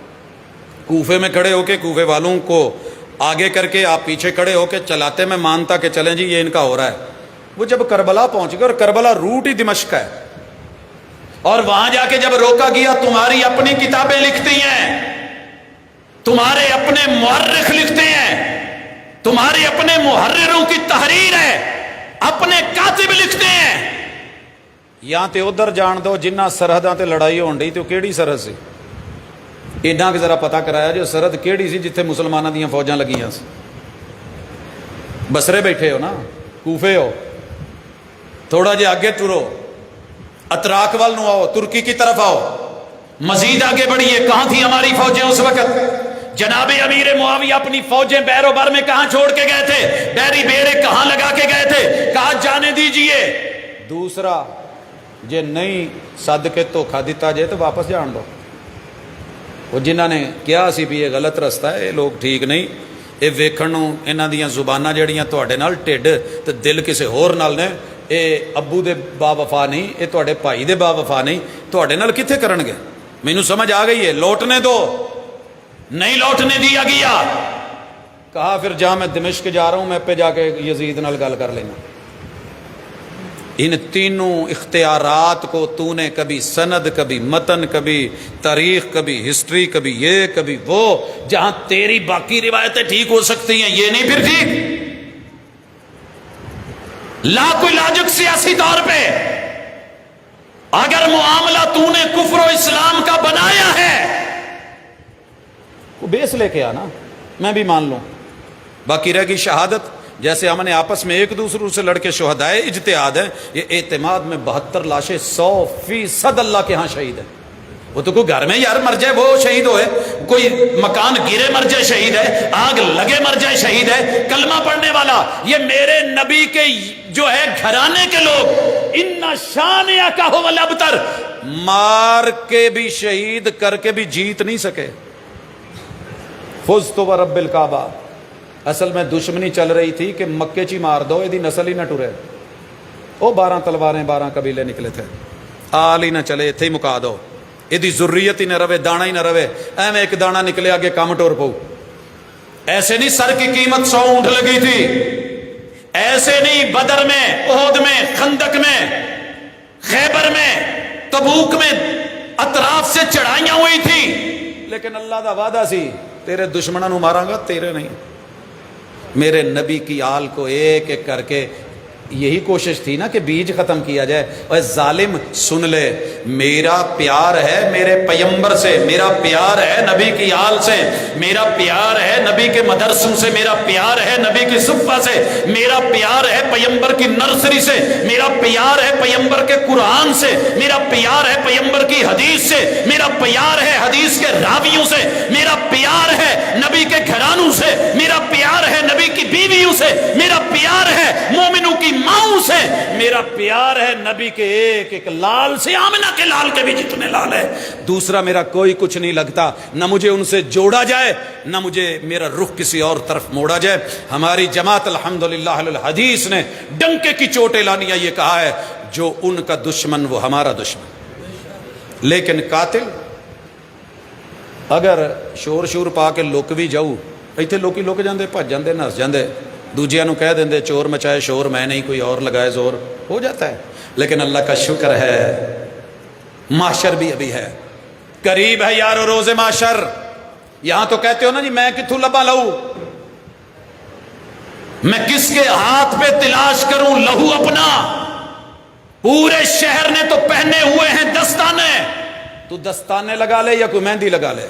کوفے میں کھڑے ہو کے کوفے والوں کو آگے کر کے آپ پیچھے کھڑے ہو کے چلاتے, میں مانتا کہ چلیں جی یہ ان کا ہو رہا ہے. وہ جب کربلا پہنچ گئے, اور کربلا روٹ ہی دمشق ہے, اور وہاں جا کے جب روکا گیا, تمہاری اپنی کتابیں لکھتی ہیں, تمہارے اپنے مورخ لکھتے ہیں, تمہارے اپنے محرروں کی تحریر ہے, اپنے کاتب لکھتے ہیں. یا تے ادھر جان دو جنہ سرحداں تے لڑائی ہون ڈئی, تے کیڑی سرحد سی؟ ایڈاں کہ ذرا پتا کرایا جو سرحد کیڑی سی جتھے مسلمانوں دیاں فوجاں لگیاں سی. بسرے بیٹھے ہو نا, کوفے ہو, تھوڑا جے آگے ٹرو, اتراک وال نو آؤ, ترکی کی طرف آؤ, مزید آگے بڑھیے. کہاں تھی ہماری فوجیں اس وقت؟ جناب امیر معاویہ اپنی فوجیں بیرو بر میں کہاں چھوڑ کے گئے تھے؟ بیری بیرے کہاں لگا کے گئے تھے؟ کہا جانے دیجئے. دوسرا, جے نہیں صد کے دھوکھا دیتا جائے تو واپس جان دو. وہ جنہ نے کیا سی بھی یہ غلط رستہ ہے, یہ لوگ ٹھیک نہیں, یہ ویکھن نوں انہاں دیاں زباناں جڑیاں تواڈے نال ٹھڈ تے دل کسے ہور نال نے. اے ابو دے با وفا نہیں, اے تواڈے بھائی دے با وفا نہیں, تواڈے نال کتھے کرن گے؟ مینوں سمجھ آ گئی ہے, لوٹنے دو. نہیں لوٹنے دیا گیا. کہا پھر جہاں میں دمشق جا رہا ہوں, میں پہ جا کے یزید نال گل کر لینا. ان تینوں اختیارات کو تو نے کبھی سند, کبھی متن, کبھی تاریخ, کبھی ہسٹری, کبھی یہ کبھی وہ, جہاں تیری باقی روایتیں ٹھیک ہو سکتی ہیں یہ نہیں پھر ٹھیک. لا کوئی لاجک سیاسی طور پہ. اگر معاملہ تو نے کفر و اسلام کا بنایا ہے, وہ بیس لے کے آنا, میں بھی مان لوں. باقی رہ گئی شہادت, جیسے ہم نے آپس میں ایک دوسرے سے لڑ کے شہدائے اجتہاد ہیں، یہ اعتماد میں 72 لاشیں 100% اللہ کے ہاں شہید ہیں۔ وہ تو کوئی گھر میں یار مر جائے وہ شہید ہوئے، کوئی مکان گرے مر جائے شہید ہے، آگ لگے مر جائے شہید ہے، کلمہ پڑھنے والا۔ یہ میرے نبی کے جو ہے گھرانے کے لوگ، ان شانئک ھو الابتر، مار کے بھی شہید کر کے بھی جیت نہیں سکے۔ فزت ورب الکعبہ، اصل میں دشمنی چل رہی تھی کہ مکے چی مار دو یہ نسل ہی نہ ٹرے، وہ 12 تلواریں 12 قبیلے نکلے تھے، آل ہی نہ چلے تھے مکا دو، یہ ضروریت ہی نہ رہے، دانا ہی نہ رہے، میں ایک دانا نکلے آگے کام ٹور پو۔ ایسے نہیں سر کی قیمت 100 اونٹ لگی تھی، ایسے نہیں بدر میں، احد میں، خندق میں، خیبر میں، تبوک میں اطراف سے چڑھائیاں ہوئی تھی، لیکن اللہ دا وعدہ سی تیرے دشمنوں نو ماراں گا، تیرے نہیں۔ میرے نبی کی آل کو ایک ایک کر کے یہی کوشش تھی نا کہ بیج ختم کیا جائے۔ اور ظالم سن لے، میرا پیار ہے میرے پیمبر سے، میرا پیار ہے نبی کی آل سے، میرا پیار ہے نبی کے مدرسوں سے، میرا پیار ہے نبی کی صفہ سے، میرا پیار ہے پیمبر کی نرسری سے، میرا پیار ہے پیمبر کے قرآن سے، میرا پیار ہے پیمبر کی حدیث سے، میرا پیار ہے حدیث کے راویوں سے، میرا پیار ہے نبی کے گھرانوں سے، میرا پیار ہے نبی کی بیویوں سے، میرا پیار ہے مومنوں کی ماؤں سے، میرا پیار ہے نبی کے ایک ایک لال سے، آمنہ کے لال کے بھی جتنے لال ہے۔ دوسرا میرا کوئی کچھ نہیں لگتا، نہ مجھے ان سے جوڑا جائے، نہ مجھے میرا رخ کسی اور طرف موڑا جائے۔ ہماری جماعت الحمدللہ اہل الحدیث نے ڈنکے کی چوٹ اعلانیہ یہ کہا ہے، جو ان کا دشمن وہ ہمارا دشمن۔ لیکن قاتل اگر شور شور پا کے لک بھی جاؤ، ایتھے لوکی لک جاندے، بھج جاندے، نس جاندے، دوجیاں نو کہہ دیندے چور مچائے شور میں نہیں، کوئی اور لگائے زور، ہو جاتا ہے۔ لیکن اللہ کا شکر ہے معاشر بھی ابھی ہے، قریب ہے یارو روز معاشر۔ یہاں تو کہتے ہو نا جی میں کتھوں لبا لہو، میں کس کے ہاتھ پہ تلاش کروں لہو اپنا؟ پورے شہر نے تو پہنے ہوئے ہیں دستانے، تو دستانے لگا لے یا کوئی مہندی لگا لے،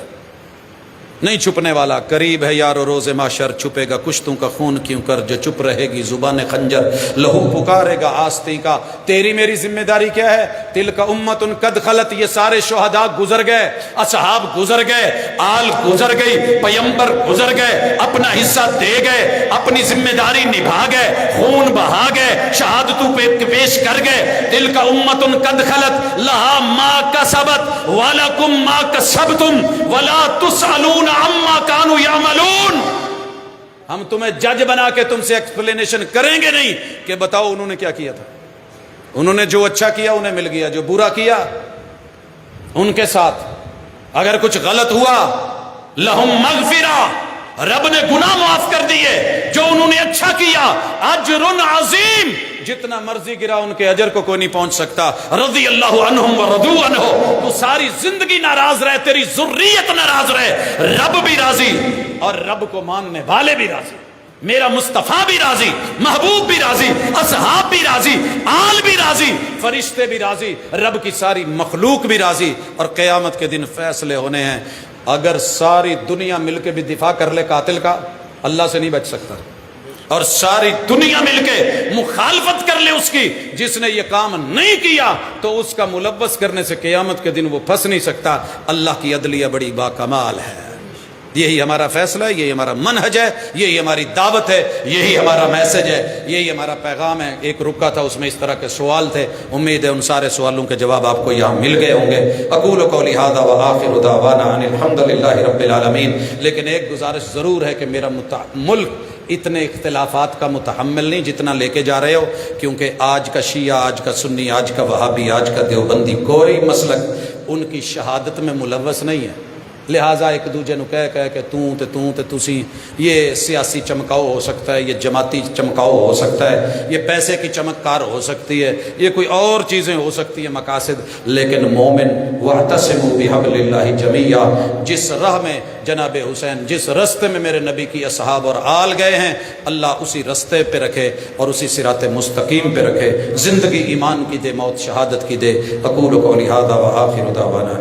نہیں چھپنے والا۔ قریب ہے یارو روز معاشر، چھپے گا کشتوں کا خون کیوں کر، جو چپ رہے گی زبان خنجر، لہو پکارے گا آستی کا۔ تیری میری ذمہ داری کیا ہے؟ تل کا امت ان قد خلت، یہ سارے شہداء گزر گئے، اصحاب گزر گئے، آل گزر گئی، پیمبر گزر گئے، اپنا حصہ دے گئے، اپنی ذمہ داری نبھا گئے، خون بہا گئے، شہادتوں پہ پیش کر گئے۔ تل کا امت ان قد خلت لہا ما کسبت ولکم ما کسبتم ولا تسألون عما کانوا یعملون۔ ہم تمہیں جج بنا کے تم سے ایکسپلینیشن کریں گے نہیں کہ بتاؤ انہوں نے کیا کیا تھا۔ انہوں نے جو اچھا کیا انہیں مل گیا، جو برا کیا ان کے ساتھ۔ اگر کچھ غلط ہوا لہم مغفرہ، رب نے گناہ معاف کر دیے۔ جو انہوں نے اچھا کیا اجر عظیم، جتنا مرضی گرا ان کے اجر کو کوئی نہیں پہنچ سکتا۔ رضی اللہ عنہم ورضوا عنہ، تو ساری زندگی ناراض رہے، تیری ذریت ناراض رہے، رب بھی راضی اور رب کو ماننے والے بھی راضی، میرا مصطفیٰ بھی راضی، محبوب بھی راضی، اصحاب بھی راضی، آل بھی راضی، فرشتے بھی راضی، رب کی ساری مخلوق بھی راضی۔ اور قیامت کے دن فیصلے ہونے ہیں۔ اگر ساری دنیا مل کے بھی دفاع کر لے قاتل کا، اللہ سے نہیں بچ سکتا۔ اور ساری دنیا مل کے مخالفت کر لے اس کی، جس نے یہ کام نہیں کیا، تو اس کا ملوث کرنے سے قیامت کے دن وہ پھنس نہیں سکتا۔ اللہ کی عدلیہ بڑی باکمال ہے۔ یہی ہمارا فیصلہ ہے، یہی ہمارا منہج ہے، یہی ہماری دعوت ہے، یہی ہمارا میسج ہے، یہی ہمارا پیغام ہے۔ ایک رکا تھا، اس میں اس طرح کے سوال تھے، امید ہے ان سارے سوالوں کے جواب آپ کو یہاں مل گئے ہوں گے۔ اقول قولی ھذا وآخر دعوانا ان الحمدللہ رب العالمین۔ لیکن ایک گزارش ضرور ہے کہ میرا ملک اتنے اختلافات کا متحمل نہیں جتنا لے کے جا رہے ہو، کیونکہ آج کا شیعہ، آج کا سنی، آج کا وہابی، آج کا دیوبندی، کوئی مسلک ان کی شہادت میں ملوث نہیں ہے۔ لہٰذا ایک دوجے نو کہہ کہ تسی، یہ سیاسی چمکاؤ ہو سکتا ہے، یہ جماعتی چمکاؤ ہو سکتا ہے، یہ پیسے کی چمکار ہو سکتی ہے، یہ کوئی اور چیزیں ہو سکتی ہیں مقاصد، لیکن مومن واعتصموا بحبل اللہ جمیعا، جس راہ میں جناب حسین، جس رستے میں میرے نبی کی اصحاب اور آل گئے ہیں، اللہ اسی رستے پہ رکھے اور اسی صراط مستقیم پہ رکھے، زندگی ایمان کی دے، موت شہادت کی دے۔ اقول قولی ھذا وآخر دعوانا